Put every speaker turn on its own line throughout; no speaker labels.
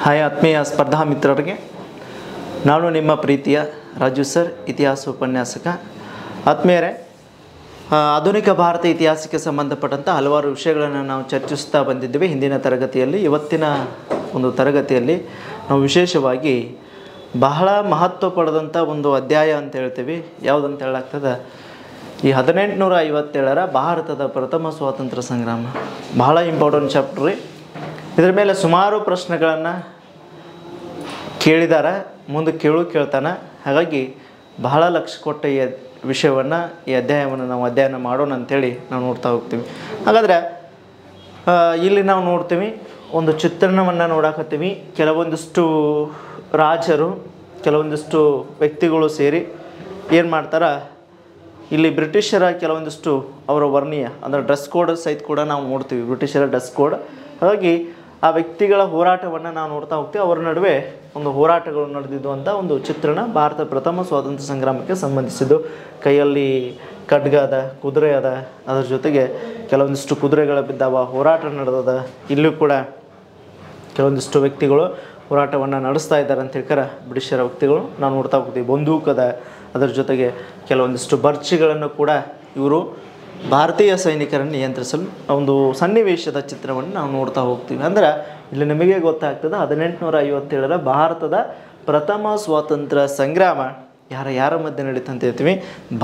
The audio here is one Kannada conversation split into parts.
ಹಾಯ್ ಆತ್ಮೀಯ ಸ್ಪರ್ಧಾ ಮಿತ್ರರಿಗೆ, ನಾನು ನಿಮ್ಮ ಪ್ರೀತಿಯ ರಾಜು ಸರ್, ಇತಿಹಾಸ ಉಪನ್ಯಾಸಕ. ಆತ್ಮೀಯರೇ, ಆಧುನಿಕ ಭಾರತ ಇತಿಹಾಸಕ್ಕೆ ಸಂಬಂಧಪಟ್ಟಂಥ ಹಲವಾರು ವಿಷಯಗಳನ್ನು ನಾವು ಚರ್ಚಿಸ್ತಾ ಬಂದಿದ್ದೇವೆ ಹಿಂದಿನ ತರಗತಿಯಲ್ಲಿ. ಇವತ್ತಿನ ಒಂದು ತರಗತಿಯಲ್ಲಿ ನಾವು ವಿಶೇಷವಾಗಿ ಬಹಳ ಮಹತ್ವ ಪಡೆದಂಥ ಒಂದು ಅಧ್ಯಾಯ ಅಂತ ಹೇಳ್ತೀವಿ. ಯಾವುದಂತ ಹೇಳಾಗ್ತದೆ, ಈ 1857ರ ಭಾರತದ ಪ್ರಥಮ ಸ್ವಾತಂತ್ರ್ಯ ಸಂಗ್ರಾಮ. ಬಹಳ ಇಂಪಾರ್ಟೆಂಟ್ ಚಾಪ್ಟರ್ ರೀ. ಇದರ ಮೇಲೆ ಸುಮಾರು ಪ್ರಶ್ನೆಗಳನ್ನು ಕೇಳಿದ್ದಾರೆ, ಮುಂದೆ ಕೇಳ್ತಾನೆ. ಹಾಗಾಗಿ ಬಹಳ ಲಕ್ಷ್ಯ ಕೊಟ್ಟ ಈ ವಿಷಯವನ್ನು, ಈ ಅಧ್ಯಾಯವನ್ನು ನಾವು ಅಧ್ಯಯನ ಮಾಡೋಣ ಅಂಥೇಳಿ ನಾವು ನೋಡ್ತಾ ಹೋಗ್ತೀವಿ. ಹಾಗಾದರೆ ಇಲ್ಲಿ ನಾವು ನೋಡ್ತೀವಿ, ಒಂದು ಚಿತ್ರಣವನ್ನು ನೋಡಾಕತ್ತೀವಿ. ಕೆಲವೊಂದಿಷ್ಟು ರಾಜರು, ಕೆಲವೊಂದಿಷ್ಟು ವ್ಯಕ್ತಿಗಳು ಸೇರಿ ಏನು ಮಾಡ್ತಾರೆ, ಇಲ್ಲಿ ಬ್ರಿಟಿಷರ ಕೆಲವೊಂದಿಷ್ಟು ಅವರ ವರ್ಣೀಯ ಅಂದರೆ ಡ್ರೆಸ್ ಕೋಡ್ ಸಹಿತ ಕೂಡ ನಾವು ನೋಡ್ತೀವಿ, ಬ್ರಿಟಿಷರ ಡ್ರೆಸ್ ಕೋಡ್. ಹಾಗಾಗಿ ಆ ವ್ಯಕ್ತಿಗಳ ಹೋರಾಟವನ್ನು ನಾವು ನೋಡ್ತಾ ಹೋಗ್ತೀವಿ. ಅವರ ನಡುವೆ ಒಂದು ಹೋರಾಟಗಳು ನಡೆದಿದ್ದು ಅಂತ ಒಂದು ಚಿತ್ರಣ ಭಾರತ ಪ್ರಥಮ ಸ್ವಾತಂತ್ರ್ಯ ಸಂಗ್ರಾಮಕ್ಕೆ ಸಂಬಂಧಿಸಿದ್ದು. ಕೈಯಲ್ಲಿ ಖಡ್ಗ ಅದ, ಕುದುರೆ ಅದ, ಅದರ ಜೊತೆಗೆ ಕೆಲವೊಂದಿಷ್ಟು ಕುದುರೆಗಳು ಬಿದ್ದಾವ, ಹೋರಾಟ ನಡೆದದ. ಇಲ್ಲೂ ಕೂಡ ಕೆಲವೊಂದಿಷ್ಟು ವ್ಯಕ್ತಿಗಳು ಹೋರಾಟವನ್ನು ನಡೆಸ್ತಾ ಇದ್ದಾರೆ ಅಂತ ಹೇಳ್ತಾರೆ ಬ್ರಿಟಿಷರ ವ್ಯಕ್ತಿಗಳು. ನಾವು ನೋಡ್ತಾ ಹೋಗ್ತೀವಿ. ಬಂದೂಕದ, ಅದರ ಜೊತೆಗೆ ಕೆಲವೊಂದಿಷ್ಟು ಬರ್ಚಿಗಳನ್ನು ಕೂಡ ಇವರು ಭಾರತೀಯ ಸೈನಿಕರನ್ನು ನಿಯಂತ್ರಿಸಲು ಒಂದು ಸನ್ನಿವೇಶದ ಚಿತ್ರವನ್ನು ನಾವು ನೋಡ್ತಾ ಹೋಗ್ತೀವಿ. ಅಂದ್ರೆ ಇಲ್ಲಿ ನಿಮಗೆ ಗೊತ್ತಾಗ್ತದೆ 1857ರ ಭಾರತದ ಪ್ರಥಮ ಸ್ವಾತಂತ್ರ್ಯ ಸಂಗ್ರಾಮ ಯಾರ ಮಧ್ಯೆ ನಡೀತಂತ ಅಂತ ಹೇಳ್ತೀವಿ,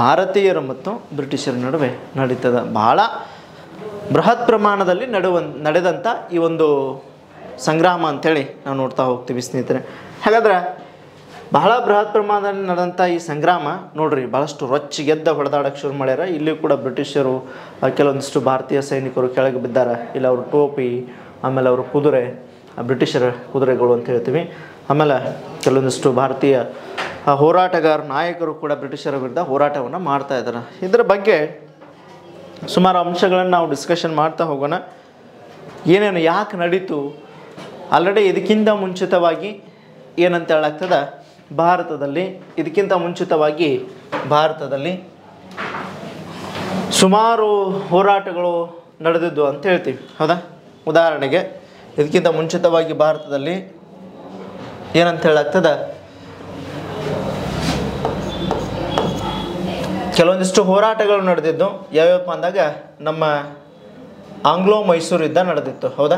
ಭಾರತೀಯರ ಮತ್ತು ಬ್ರಿಟಿಷರ ನಡುವೆ ನಡೀತದೆ. ಭಾಳ ಬೃಹತ್ ಪ್ರಮಾಣದಲ್ಲಿ ನಡೆದಂಥ ಈ ಒಂದು ಸಂಗ್ರಾಮ ಅಂಥೇಳಿ ನಾವು ನೋಡ್ತಾ ಹೋಗ್ತೀವಿ ಸ್ನೇಹಿತರೆ. ಹಾಗಾದ್ರೆ ಬಹಳ ಬೃಹತ್ ಪ್ರಮಾಣದಲ್ಲಿ ನಡೆದಂಥ ಈ ಸಂಗ್ರಾಮ ನೋಡ್ರಿ, ಭಾಳಷ್ಟು ರೊಚ್ಚಿಗೆದ್ದ ಹೊಡೆದಾಡಕ್ಕೆ ಶುರು ಮಾಡ್ಯಾರ. ಇಲ್ಲಿ ಕೂಡ ಬ್ರಿಟಿಷರು, ಕೆಲವೊಂದಿಷ್ಟು ಭಾರತೀಯ ಸೈನಿಕರು ಕೆಳಗೆ ಬಿದ್ದಾರೆ. ಇಲ್ಲ ಅವ್ರ ಟೋಪಿ, ಆಮೇಲೆ ಅವ್ರ ಕುದುರೆ, ಬ್ರಿಟಿಷರ ಕುದುರೆಗಳು ಅಂತ ಹೇಳ್ತೀವಿ. ಆಮೇಲೆ ಕೆಲವೊಂದಿಷ್ಟು ಭಾರತೀಯ ಹೋರಾಟಗಾರ ನಾಯಕರು ಕೂಡ ಬ್ರಿಟಿಷರ ವಿರುದ್ಧ ಹೋರಾಟವನ್ನು ಮಾಡ್ತಾ ಇದ್ದಾರೆ. ಇದರ ಬಗ್ಗೆ ಸುಮಾರು ಅಂಶಗಳನ್ನು ನಾವು ಡಿಸ್ಕಷನ್ ಮಾಡ್ತಾ ಹೋಗೋಣ. ಏನೇನು ಯಾಕೆ ನಡೀತು, ಆಲ್ರೆಡಿ ಇದಕ್ಕಿಂತ ಮುಂಚಿತವಾಗಿ ಏನಂತ ಹೇಳಾಗ್ತದೆ, ಇದಕ್ಕಿಂತ ಮುಂಚಿತವಾಗಿ ಭಾರತದಲ್ಲಿ ಸುಮಾರು ಹೋರಾಟಗಳು ನಡೆದಿದ್ದು ಅಂತ ಹೇಳ್ತೀವಿ, ಹೌದಾ. ಉದಾಹರಣೆಗೆ ಇದಕ್ಕಿಂತ ಮುಂಚಿತವಾಗಿ ಭಾರತದಲ್ಲಿ ಏನಂತ ಹೇಳಾಗ್ತದೆ, ಕೆಲವೊಂದಿಷ್ಟು ಹೋರಾಟಗಳು ನಡೆದಿದ್ದು. ಯಾವ್ಯಾವಪ್ಪ ಅಂದಾಗ ನಮ್ಮ ಆಂಗ್ಲೋ ಮೈಸೂರು ಯುದ್ಧ ನಡೆದಿತ್ತು, ಹೌದಾ.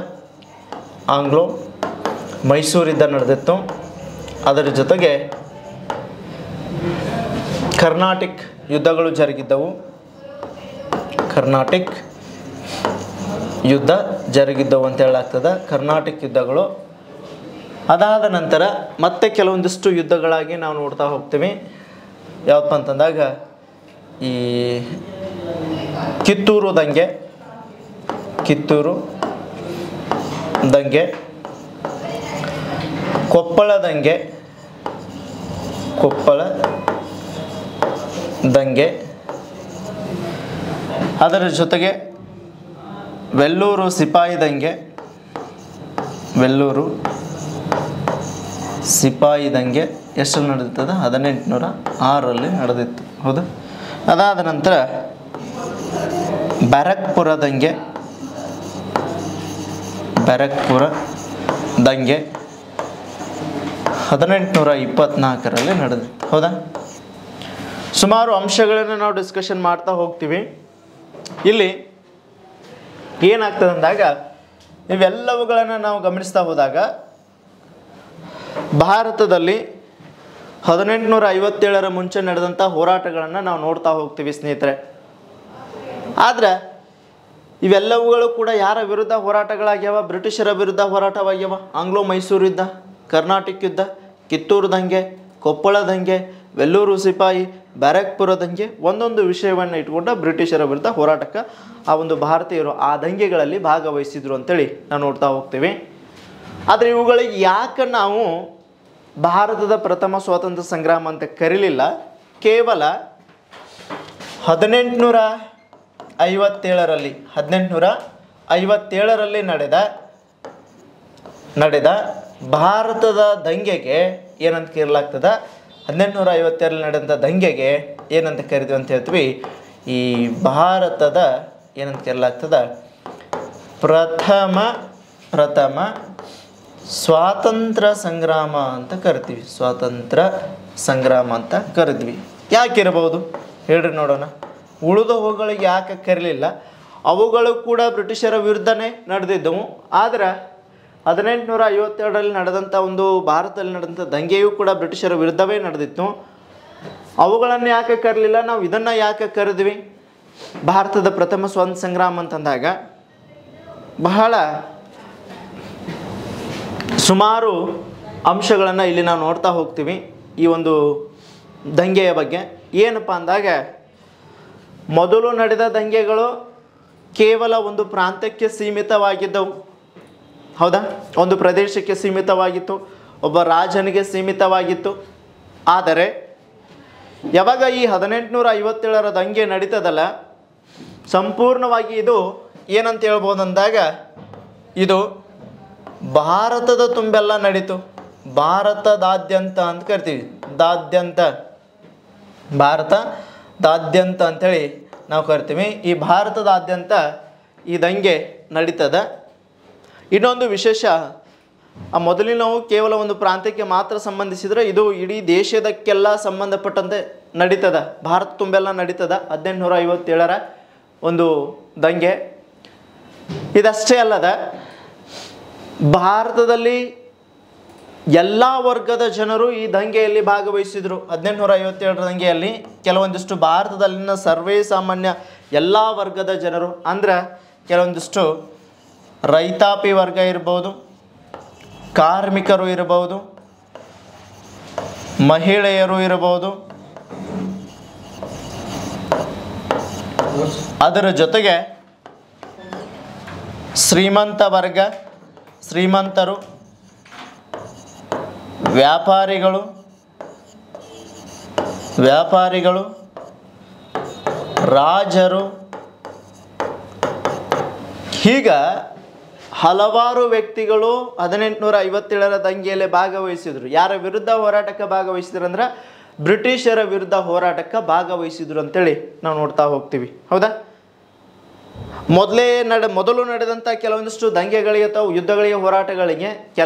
ಆಂಗ್ಲೋ ಮೈಸೂರು ಯುದ್ಧ ನಡೆದಿತ್ತು. ಅದರ ಜೊತೆಗೆ ಕರ್ನಾಟಿಕ್ ಯುದ್ಧಗಳು ಜರುಗಿದ್ದವು. ಕರ್ನಾಟಿಕ್ ಯುದ್ಧ ಜರುಗಿದ್ದವು ಅಂತ ಹೇಳಾಗ್ತದೆ, ಕರ್ನಾಟಿಕ್ ಯುದ್ಧಗಳು. ಅದಾದ ನಂತರ ಮತ್ತೆ ಕೆಲವೊಂದಿಷ್ಟು ಯುದ್ಧಗಳಾಗಿ ನಾವು ನೋಡ್ತಾ ಹೋಗ್ತೀವಿ. ಯಾವಪ್ಪ ಅಂತಂದಾಗ ಈ ಕಿತ್ತೂರು ದಂಗೆ, ಕೊಪ್ಪಳ ದಂಗೆ, ಅದರ ಜೊತೆಗೆ ವೆಲ್ಲೂರು ಸಿಪಾಯಿ ದಂಗೆ, ಎಷ್ಟರಲ್ಲಿ ನಡೆದಿರ್ತದೆ, 1806ರಲ್ಲಿ ನಡೆದಿತ್ತು, ಹೌದು. ಅದಾದ ನಂತರ ಬ್ಯಾರಕ್ಪುರ ದಂಗೆ 1824ರಲ್ಲಿ ನಡೆದಿತ್ತು, ಹೌದಾ. ಸುಮಾರು ಅಂಶಗಳನ್ನು ನಾವು ಡಿಸ್ಕಷನ್ ಮಾಡ್ತಾ ಹೋಗ್ತೀವಿ. ಇಲ್ಲಿ ಏನಾಗ್ತದೆ ಅಂದಾಗ ಇವೆಲ್ಲವುಗಳನ್ನು ನಾವು ಗಮನಿಸ್ತಾ ಹೋದಾಗ ಭಾರತದಲ್ಲಿ 1857ರ ಮುಂಚೆ ನಡೆದಂಥ ಹೋರಾಟಗಳನ್ನು ನಾವು ನೋಡ್ತಾ ಹೋಗ್ತೀವಿ ಸ್ನೇಹಿತರೆ. ಆದರೆ ಇವೆಲ್ಲವುಗಳು ಕೂಡ ಯಾರ ವಿರುದ್ಧ ಹೋರಾಟಗಳಾಗ್ಯಾವ, ಬ್ರಿಟಿಷರ ವಿರುದ್ಧ ಹೋರಾಟವಾಗ್ಯಾವ. ಆಂಗ್ಲೋ ಮೈಸೂರು ಯುದ್ಧ, ಕರ್ನಾಟಿಕ್ ಯುದ್ಧ, ಕಿತ್ತೂರು ದಂಗೆ, ಕೊಪ್ಪಳ ದಂಗೆ, ವೆಲ್ಲೂರು ಸಿಪಾಯಿ, ಬ್ಯಾರಕ್ಪುರ ದಂಗೆ, ಒಂದೊಂದು ವಿಷಯವನ್ನು ಇಟ್ಕೊಂಡು ಬ್ರಿಟಿಷರ ವಿರುದ್ಧ ಹೋರಾಟಕ್ಕೆ ಆ ಒಂದು ಭಾರತೀಯರು ಆ ದಂಗೆಗಳಲ್ಲಿ ಭಾಗವಹಿಸಿದ್ರು ಅಂತೇಳಿ ನಾವು ನೋಡ್ತಾ ಹೋಗ್ತೀವಿ. ಆದರೆ ಇವುಗಳಿಗೆ ಯಾಕೆ ನಾವು ಭಾರತದ ಪ್ರಥಮ ಸ್ವಾತಂತ್ರ್ಯ ಸಂಗ್ರಾಮ ಅಂತ ಕರೀಲಿಲ್ಲ, ಕೇವಲ 1857ರಲ್ಲಿ ನಡೆದ ಭಾರತದ ದಂಗೆಗೆ ಏನಂತ ಕರೆಯಲಾಗ್ತದೆ, 1852ರಲ್ಲಿ ನಡೆದಂಥ ದಂಗೆಗೆ ಏನಂತ ಕರಿತೀವಿ ಅಂತ ಹೇಳ್ತೀವಿ, ಈ ಭಾರತದ ಏನಂತ ಕರೆಯಲಾಗ್ತದೆ, ಪ್ರಥಮ ಸ್ವಾತಂತ್ರ್ಯ ಸಂಗ್ರಾಮ ಅಂತ ಕರಿತೀವಿ. ಸ್ವಾತಂತ್ರ್ಯ ಸಂಗ್ರಾಮ ಅಂತ ಕರಿದ್ವಿ. ಯಾಕಿರಬಹುದು ಹೇಳ್ರಿ ನೋಡೋಣ. ಉಳಿದವುಗಳಿಗೆ ಯಾಕೆ ಕರೀಲಿಲ್ಲ? ಅವುಗಳು ಕೂಡ ಬ್ರಿಟಿಷರ ವಿರುದ್ಧನೇ ನಡೆದಿದ್ದವು. ಆದರೆ 1852ರಲ್ಲಿ ನಡೆದಂಥ ಒಂದು ಭಾರತದಲ್ಲಿ ನಡೆದಂಥ ದಂಗೆಯೂ ಕೂಡ ಬ್ರಿಟಿಷರ ವಿರುದ್ಧವೇ ನಡೆದಿತ್ತು. ಅವುಗಳನ್ನು ಯಾಕೆ ಕರೀಲಿಲ್ಲ, ನಾವು ಇದನ್ನು ಯಾಕೆ ಕರೆದ್ವಿ ಭಾರತದ ಪ್ರಥಮ ಸ್ವಾತಂತ್ರ್ಯ ಸಂಗ್ರಾಮ ಅಂತಂದಾಗ ಬಹಳ ಸುಮಾರು ಅಂಶಗಳನ್ನು ಇಲ್ಲಿ ನಾವು ನೋಡ್ತಾ ಹೋಗ್ತೀವಿ ಈ ಒಂದು ದಂಗೆಯ ಬಗ್ಗೆ. ಏನಪ್ಪ ಅಂದಾಗ, ಮೊದಲು ನಡೆದ ದಂಗೆಗಳು ಕೇವಲ ಒಂದು ಪ್ರಾಂತ್ಯಕ್ಕೆ ಸೀಮಿತವಾಗಿದ್ದವು. ಹೌದಾ? ಒಂದು ಪ್ರದೇಶಕ್ಕೆ ಸೀಮಿತವಾಗಿತ್ತು, ಒಬ್ಬ ರಾಜನಿಗೆ ಸೀಮಿತವಾಗಿತ್ತು. ಆದರೆ ಯಾವಾಗ ಈ 1857ರ ದಂಗೆ ನಡೀತದಲ್ಲ, ಸಂಪೂರ್ಣವಾಗಿ ಇದು ಏನಂತ ಹೇಳ್ಬೋದು ಅಂದಾಗ, ಇದು ಭಾರತದ ತುಂಬೆಲ್ಲ ನಡೀತು. ಭಾರತದಾದ್ಯಂತ ಅಂತ ಕರಿತೀವಿ. ಭಾರತದಾದ್ಯಂತ ಅಂಥೇಳಿ ನಾವು ಕರಿತೀವಿ. ಈ ಭಾರತದಾದ್ಯಂತ ಈ ದಂಗೆ ನಡೀತದ. ಇನ್ನೊಂದು ವಿಶೇಷ, ಆ ಮೊದಲಿನವು ಕೇವಲ ಒಂದು ಪ್ರಾಂತ್ಯಕ್ಕೆ ಮಾತ್ರ ಸಂಬಂಧಿಸಿದರೆ, ಇದು ಇಡೀ ದೇಶದಕ್ಕೆಲ್ಲ ಸಂಬಂಧಪಟ್ಟಂತೆ ನಡೀತದ. ಭಾರತ ತುಂಬೆಲ್ಲ ನಡೀತದ 1857ರ ಒಂದು ದಂಗೆ. ಇದಷ್ಟೇ ಅಲ್ಲದ, ಭಾರತದಲ್ಲಿ ಎಲ್ಲ ವರ್ಗದ ಜನರು ಈ ದಂಗೆಯಲ್ಲಿ ಭಾಗವಹಿಸಿದರು. 1857ರ ದಂಗೆಯಲ್ಲಿ ಕೆಲವೊಂದಿಷ್ಟು ಭಾರತದಲ್ಲಿನ ಸರ್ವೇ ಸಾಮಾನ್ಯ ಎಲ್ಲ ವರ್ಗದ ಜನರು, ಅಂದ್ರೆ ಕೆಲವೊಂದಿಷ್ಟು ರೈತಾಪಿ ವರ್ಗ ಇರ್ಬೋದು, ಕಾರ್ಮಿಕರು ಇರಬಹುದು, ಮಹಿಳೆಯರು ಇರಬಹುದು, ಅದರ ಜೊತೆಗೆ ಶ್ರೀಮಂತ ವರ್ಗ, ಶ್ರೀಮಂತರು, ವ್ಯಾಪಾರಿಗಳು, ರಾಜರು, ಹೀಗ ಹಲವಾರು ವ್ಯಕ್ತಿಗಳು 1857ರ ದಂಗೆಯಲ್ಲಿ ಭಾಗವಹಿಸಿದರು. ಯಾರ ವಿರುದ್ಧ ಹೋರಾಟಕ್ಕೆ ಭಾಗವಹಿಸಿದ್ರು ಅಂದ್ರೆ ಬ್ರಿಟಿಷರ ವಿರುದ್ಧ ಹೋರಾಟಕ್ಕೆ ಭಾಗವಹಿಸಿದ್ರು ಅಂತೇಳಿ ನಾವು ನೋಡ್ತಾ ಹೋಗ್ತೀವಿ. ಹೌದಾ? ಮೊದಲು ನಡೆದಂಥ ಕೆಲವೊಂದಿಷ್ಟು ದಂಗೆಗಳಿಗೆ ಅಥವಾ ಯುದ್ಧಗಳಿಗೆ, ಹೋರಾಟಗಳಿಗೆ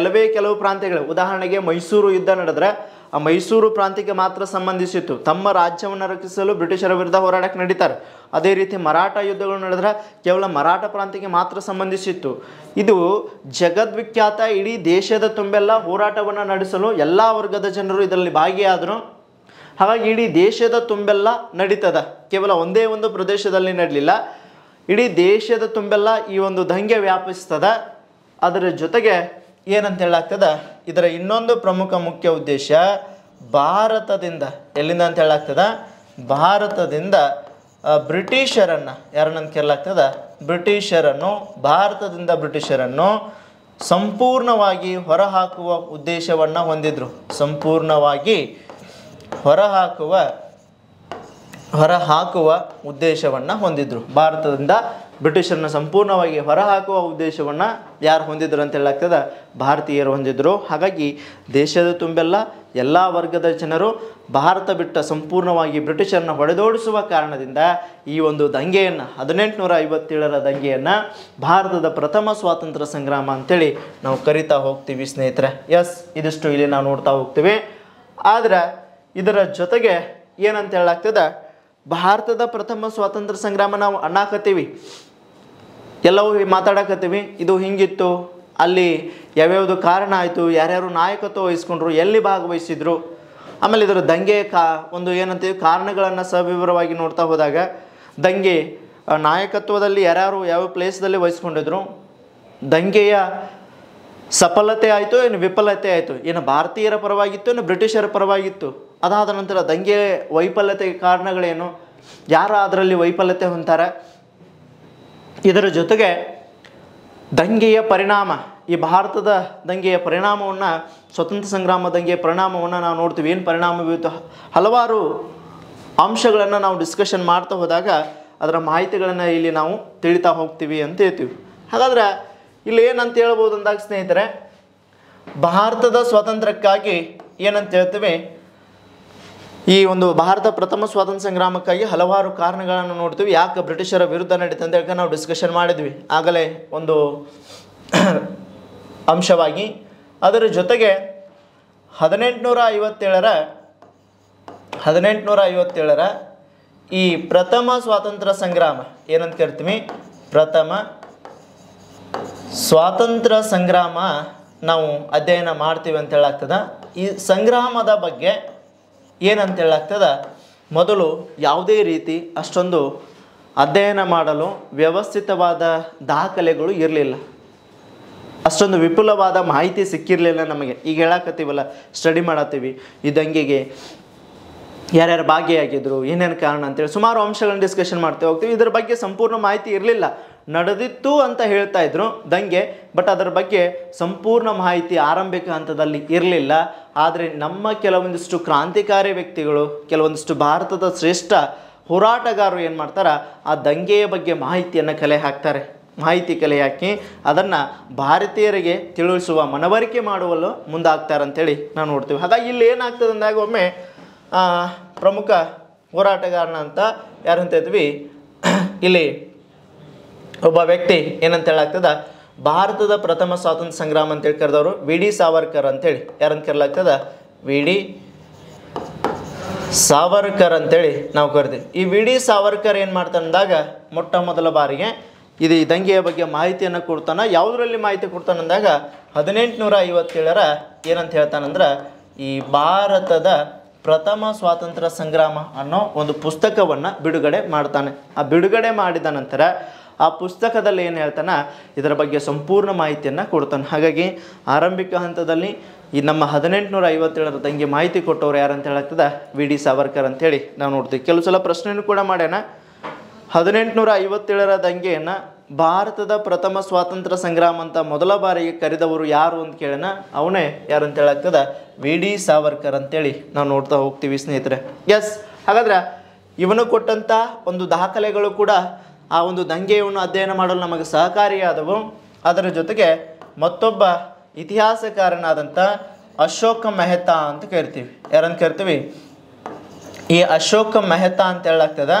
ಕೆಲವು ಪ್ರಾಂತ್ಯಗಳು, ಉದಾಹರಣೆಗೆ ಮೈಸೂರು ಯುದ್ಧ ನಡೆದ್ರೆ ಆ ಮೈಸೂರು ಪ್ರಾಂತ್ಯಕ್ಕೆ ಮಾತ್ರ ಸಂಬಂಧಿಸಿತ್ತು. ತಮ್ಮ ರಾಜ್ಯವನ್ನು ರಕ್ಷಿಸಲು ಬ್ರಿಟಿಷರ ವಿರುದ್ಧ ಹೋರಾಟಕ್ಕೆ ನಡೀತಾರೆ. ಅದೇ ರೀತಿ ಮರಾಠ ಯುದ್ಧಗಳು ನಡೆದ್ರೆ ಕೇವಲ ಮರಾಠ ಪ್ರಾಂತ್ಯಕ್ಕೆ ಮಾತ್ರ ಸಂಬಂಧಿಸಿತ್ತು. ಇದು ಜಗದ್ವಿಖ್ಯಾತ. ಇಡೀ ದೇಶದ ತುಂಬೆಲ್ಲ ಹೋರಾಟವನ್ನು ನಡೆಸಲು ಎಲ್ಲ ವರ್ಗದ ಜನರು ಇದರಲ್ಲಿ ಭಾಗಿಯಾದರು. ಹಾಗಾಗಿ ಇಡೀ ದೇಶದ ತುಂಬೆಲ್ಲ ನಡೀತದ, ಕೇವಲ ಒಂದೇ ಒಂದು ಪ್ರದೇಶದಲ್ಲಿ ನಡಲಿಲ್ಲ, ಇಡೀ ದೇಶದ ತುಂಬೆಲ್ಲ ಈ ಒಂದು ದಂಗೆ ವ್ಯಾಪಿಸ್ತದ. ಅದರ ಜೊತೆಗೆ ಏನಂತ ಹೇಳಾಗ್ತದ, ಇದರ ಇನ್ನೊಂದು ಪ್ರಮುಖ ಮುಖ್ಯ ಉದ್ದೇಶ ಭಾರತದಿಂದ, ಎಲ್ಲಿಂದ ಅಂತ ಹೇಳಾಗ್ತದ, ಭಾರತದಿಂದ ಬ್ರಿಟಿಷರನ್ನು, ಯಾರನ್ನಂತ ಕೇಳಲಾಗ್ತದ, ಭಾರತದಿಂದ ಬ್ರಿಟಿಷರನ್ನು ಸಂಪೂರ್ಣವಾಗಿ ಹೊರಹಾಕುವ ಉದ್ದೇಶವನ್ನು ಹೊಂದಿದ್ರು. ಸಂಪೂರ್ಣವಾಗಿ ಹೊರಹಾಕುವ ಉದ್ದೇಶವನ್ನು ಹೊಂದಿದ್ರು. ಭಾರತದಿಂದ ಬ್ರಿಟಿಷರನ್ನು ಸಂಪೂರ್ಣವಾಗಿ ಹೊರಹಾಕುವ ಉದ್ದೇಶವನ್ನು ಯಾರು ಹೊಂದಿದ್ರು ಅಂತ ಹೇಳಾಗ್ತದ, ಭಾರತೀಯರು ಹೊಂದಿದ್ರು. ಹಾಗಾಗಿ ದೇಶದ ತುಂಬೆಲ್ಲ ಎಲ್ಲ ವರ್ಗದ ಜನರು ಭಾರತ ಬಿಟ್ಟ ಸಂಪೂರ್ಣವಾಗಿ ಬ್ರಿಟಿಷರನ್ನು ಹೊಡೆದೋಡಿಸುವ ಕಾರಣದಿಂದ ಈ ಒಂದು ದಂಗೆಯನ್ನು, 1857ರ ದಂಗೆಯನ್ನು ಭಾರತದ ಪ್ರಥಮ ಸ್ವಾತಂತ್ರ್ಯ ಸಂಗ್ರಾಮ ಅಂತೇಳಿ ನಾವು ಕರಿತಾ ಹೋಗ್ತೀವಿ ಸ್ನೇಹಿತರೆ. ಇದಿಷ್ಟು ಇಲ್ಲಿ ನಾವು ನೋಡ್ತಾ ಹೋಗ್ತೀವಿ. ಆದರೆ ಇದರ ಜೊತೆಗೆ ಏನಂತ ಹೇಳಾಗ್ತದ, ಭಾರತದ ಪ್ರಥಮ ಸ್ವಾತಂತ್ರ್ಯ ಸಂಗ್ರಾಮ ನಾವು ಅನ್ನಕತ್ತೀವಿ, ಎಲ್ಲವೂ ಮಾತಾಡಕತ್ತೀವಿ, ಇದು ಹಿಂಗಿತ್ತು, ಅಲ್ಲಿ ಯಾವ್ಯಾವುದು ಕಾರಣ ಆಯಿತು, ಯಾರ್ಯಾರು ನಾಯಕತ್ವ ವಹಿಸ್ಕೊಂಡ್ರು, ಎಲ್ಲಿ ಭಾಗವಹಿಸಿದ್ರು, ಆಮೇಲೆ ಇದರ ದಂಗೆ ಒಂದು ಏನಂತೀವಿ ಕಾರಣಗಳನ್ನು ಸವಿವರವಾಗಿ ನೋಡ್ತಾ ಹೋದಾಗ, ದಂಗೆ ನಾಯಕತ್ವದಲ್ಲಿ ಯಾರ್ಯಾರು ಯಾವ ಪ್ಲೇಸ್ದಲ್ಲಿ ವಹಿಸ್ಕೊಂಡಿದ್ರು, ದಂಗೆಯ ಸಫಲತೆ ಆಯಿತು ಏನು ವಿಫಲತೆ ಆಯಿತು, ಏನು ಭಾರತೀಯರ ಪರವಾಗಿತ್ತು ಏನು ಬ್ರಿಟಿಷರ ಪರವಾಗಿತ್ತು, ಅದಾದ ನಂತರ ದಂಗೆ ವೈಫಲ್ಯತೆಗೆ ಕಾರಣಗಳೇನು, ಯಾರು ಅದರಲ್ಲಿ ವೈಫಲ್ಯತೆ ಹೊಂತಾರೆ, ಇದರ ಜೊತೆಗೆ ದಂಗೆಯ ಪರಿಣಾಮ, ಈ ಭಾರತದ ದಂಗೆಯ ಪರಿಣಾಮವನ್ನು, ಸ್ವತಂತ್ರ ಸಂಗ್ರಾಮ ದಂಗೆಯ ಪರಿಣಾಮವನ್ನು ನಾವು ನೋಡ್ತೀವಿ. ಏನು ಪರಿಣಾಮ ಬೀರುತ್ತೋ ಹಲವಾರು ಅಂಶಗಳನ್ನು ನಾವು ಡಿಸ್ಕಷನ್ ಮಾಡ್ತಾ ಹೋದಾಗ ಅದರ ಮಾಹಿತಿಗಳನ್ನು ಇಲ್ಲಿ ನಾವು ತಿಳಿತಾ ಹೋಗ್ತೀವಿ ಅಂತ ಹೇಳ್ತೀವಿ. ಹಾಗಾದ್ರೆ ಇಲ್ಲಿ ಏನಂತ ಹೇಳ್ಬೋದು ಅಂದಾಗ ಸ್ನೇಹಿತರೆ, ಭಾರತದ ಸ್ವಾತಂತ್ರ್ಯಕ್ಕಾಗಿ ಏನಂತ ಹೇಳ್ತೀವಿ, ಈ ಒಂದು ಭಾರತ ಪ್ರಥಮ ಸ್ವಾತಂತ್ರ್ಯ ಸಂಗ್ರಾಮಕ್ಕಾಗಿ ಹಲವಾರು ಕಾರಣಗಳನ್ನು ನೋಡ್ತೀವಿ. ಯಾಕೆ ಬ್ರಿಟಿಷರ ವಿರುದ್ಧ ನಡೀತು ಅಂತ ಹೇಳಿ ನಾವು ಡಿಸ್ಕಷನ್ ಮಾಡಿದ್ವಿ ಆಗಲೇ ಒಂದು ಅಂಶವಾಗಿ. ಅದರ ಜೊತೆಗೆ 1857ರ ಈ ಪ್ರಥಮ ಸ್ವಾತಂತ್ರ್ಯ ಸಂಗ್ರಾಮ ಏನಂತ ಕರಿತೀವಿ, ಪ್ರಥಮ ಸ್ವಾತಂತ್ರ್ಯ ಸಂಗ್ರಾಮ ನಾವು ಅಧ್ಯಯನ ಮಾಡ್ತೀವಿ ಅಂತ ಹೇಳಾಗ್ತದೆ. ಈ ಸಂಗ್ರಾಮದ ಬಗ್ಗೆ ಏನಂತ ಹೇಳಾಗ್ತದೆ, ಮೊದಲು ಯಾವುದೇ ರೀತಿ ಅಷ್ಟೊಂದು ಅಧ್ಯಯನ ಮಾಡಲು ವ್ಯವಸ್ಥಿತವಾದ ದಾಖಲೆಗಳು ಇರಲಿಲ್ಲ, ಅಷ್ಟೊಂದು ವಿಪುಲವಾದ ಮಾಹಿತಿ ಸಿಕ್ಕಿರಲಿಲ್ಲ ನಮಗೆ. ಈಗ ಹೇಳಕತ್ತೀವಲ್ಲ, ಸ್ಟಡಿ ಮಾಡತ್ತೀವಿ, ಈ ದಂಗೆಗೆ ಯಾರ್ಯಾರು ಭಾಗಿಯಾಗಿದ್ರು, ಏನೇನು ಕಾರಣ ಅಂತೇಳಿ ಸುಮಾರು ಅಂಶಗಳನ್ನ ಡಿಸ್ಕಷನ್ ಮಾಡ್ತಾ ಹೋಗ್ತೀವಿ. ಇದರ ಬಗ್ಗೆ ಸಂಪೂರ್ಣ ಮಾಹಿತಿ ಇರಲಿಲ್ಲ. ನಡೆದಿತ್ತು ಅಂತ ಹೇಳ್ತಾ ಇದ್ರು ದಂಗೆ, ಬಟ್ ಅದರ ಬಗ್ಗೆ ಸಂಪೂರ್ಣ ಮಾಹಿತಿ ಆರಂಭಿಕ ಹಂತದಲ್ಲಿ ಇರಲಿಲ್ಲ. ಆದರೆ ನಮ್ಮ ಕೆಲವೊಂದಿಷ್ಟು ಕ್ರಾಂತಿಕಾರಿ ವ್ಯಕ್ತಿಗಳು, ಕೆಲವೊಂದಿಷ್ಟು ಭಾರತದ ಶ್ರೇಷ್ಠ ಹೋರಾಟಗಾರರು ಏನು ಮಾಡ್ತಾರೆ, ಆ ದಂಗೆಯ ಬಗ್ಗೆ ಮಾಹಿತಿಯನ್ನು ಕಲೆ ಹಾಕ್ತಾರೆ. ಮಾಹಿತಿ ಕಲೆ ಹಾಕಿ ಅದನ್ನು ಭಾರತೀಯರಿಗೆ ತಿಳಿಸುವ, ಮನವರಿಕೆ ಮಾಡುವಲ್ಲೂ ಮುಂದಾಗ್ತಾರೆ ಅಂತೇಳಿ ನಾವು ನೋಡ್ತೀವಿ. ಹಾಗಾಗಿ ಇಲ್ಲಿ ಏನಾಗ್ತದೆ ಅಂದಾಗ ಒಮ್ಮೆ ಪ್ರಮುಖ ಹೋರಾಟಗಾರನ ಅಂತ ಯಾರಂತ ಹೇಳ್ತೀವಿ, ಇಲ್ಲಿ ಒಬ್ಬ ವ್ಯಕ್ತಿ ಏನಂತ ಹೇಳಾಗ್ತದ, ಭಾರತದ ಪ್ರಥಮ ಸ್ವಾತಂತ್ರ್ಯ ಸಂಗ್ರಾಮ ಅಂತೇಳಿ ಕರೆದವರು ವಿ ಡಿ ಸಾವರ್ಕರ್ ಅಂತೇಳಿ ಯಾರಂತ ಕರೆಯಲಾಗ್ತದ, ವಿ ಡಿ ಸಾವರ್ಕರ್ ಅಂತೇಳಿ ನಾವು ಕರಿತೀವಿ. ಈ ವಿ ಡಿ ಸಾವರ್ಕರ್ ಏನು ಮಾಡ್ತಾನೆ ಅಂದಾಗ ಮೊಟ್ಟ ಮೊದಲ ಬಾರಿಗೆ ಇದು ಈ ದಂಗೆಯ ಬಗ್ಗೆ ಮಾಹಿತಿಯನ್ನು ಕೊಡ್ತಾನೆ. ಯಾವುದರಲ್ಲಿ ಮಾಹಿತಿ ಕೊಡ್ತಾನೆ ಅಂದಾಗ 1857ರ ಏನಂತ ಹೇಳ್ತಾನಂದ್ರೆ, ಈ ಭಾರತದ ಪ್ರಥಮ ಸ್ವಾತಂತ್ರ್ಯ ಸಂಗ್ರಾಮ ಅನ್ನೋ ಒಂದು ಪುಸ್ತಕವನ್ನು ಬಿಡುಗಡೆ ಮಾಡ್ತಾನೆ. ಆ ಬಿಡುಗಡೆ ಮಾಡಿದ ನಂತರ ಆ ಪುಸ್ತಕದಲ್ಲಿ ಏನು ಹೇಳ್ತಾನೆ, ಇದರ ಬಗ್ಗೆ ಸಂಪೂರ್ಣ ಮಾಹಿತಿಯನ್ನು ಕೊಡ್ತಾನೆ. ಹಾಗಾಗಿ ಆರಂಭಿಕ ಹಂತದಲ್ಲಿ ಈ ನಮ್ಮ 1857ರ ದಂಗೆ ಮಾಹಿತಿ ಕೊಟ್ಟವ್ರು ಯಾರಂತ ಹೇಳಾಗ್ತದೆ, ವಿ ಡಿ ಸಾವರ್ಕರ್ ಅಂತೇಳಿ ನಾವು ನೋಡ್ತೀವಿ. ಕೆಲವು ಸಲ ಪ್ರಶ್ನೆಯನ್ನು ಕೂಡ ಮಾಡ್ಯಾನ. 1857ರ ದಂಗೆಯನ್ನು ಭಾರತದ ಪ್ರಥಮ ಸ್ವಾತಂತ್ರ್ಯ ಸಂಗ್ರಾಮ ಅಂತ ಮೊದಲ ಬಾರಿಗೆ ಕರೆದವರು ಯಾರು ಅಂತ ಕೇಳೋಣ. ಅವನೇ ಯಾರಂತ ಹೇಳಾಗ್ತದೆ, ವಿ ಡಿ ಸಾವರ್ಕರ್ ಅಂತೇಳಿ ನಾವು ನೋಡ್ತಾ ಹೋಗ್ತೀವಿ ಸ್ನೇಹಿತರೆ. ಎಸ್, ಹಾಗಾದ್ರೆ ಇವನು ಕೊಟ್ಟಂಥ ಒಂದು ದಾಖಲೆಗಳು ಕೂಡ ಆ ಒಂದು ದಂಗೆಯನ್ನು ಅಧ್ಯಯನ ಮಾಡಲು ನಮಗೆ ಸಹಕಾರಿಯಾದವು. ಅದರ ಜೊತೆಗೆ ಮತ್ತೊಬ್ಬ ಇತಿಹಾಸಕಾರನಾದಂಥ ಅಶೋಕ ಮೆಹ್ತಾ ಅಂತ ಕರಿತೀವಿ. ಯಾರಂತ ಕರಿತೀವಿ, ಈ ಅಶೋಕ ಮೆಹ್ತಾ ಅಂತ ಹೇಳಾಗ್ತದೆ.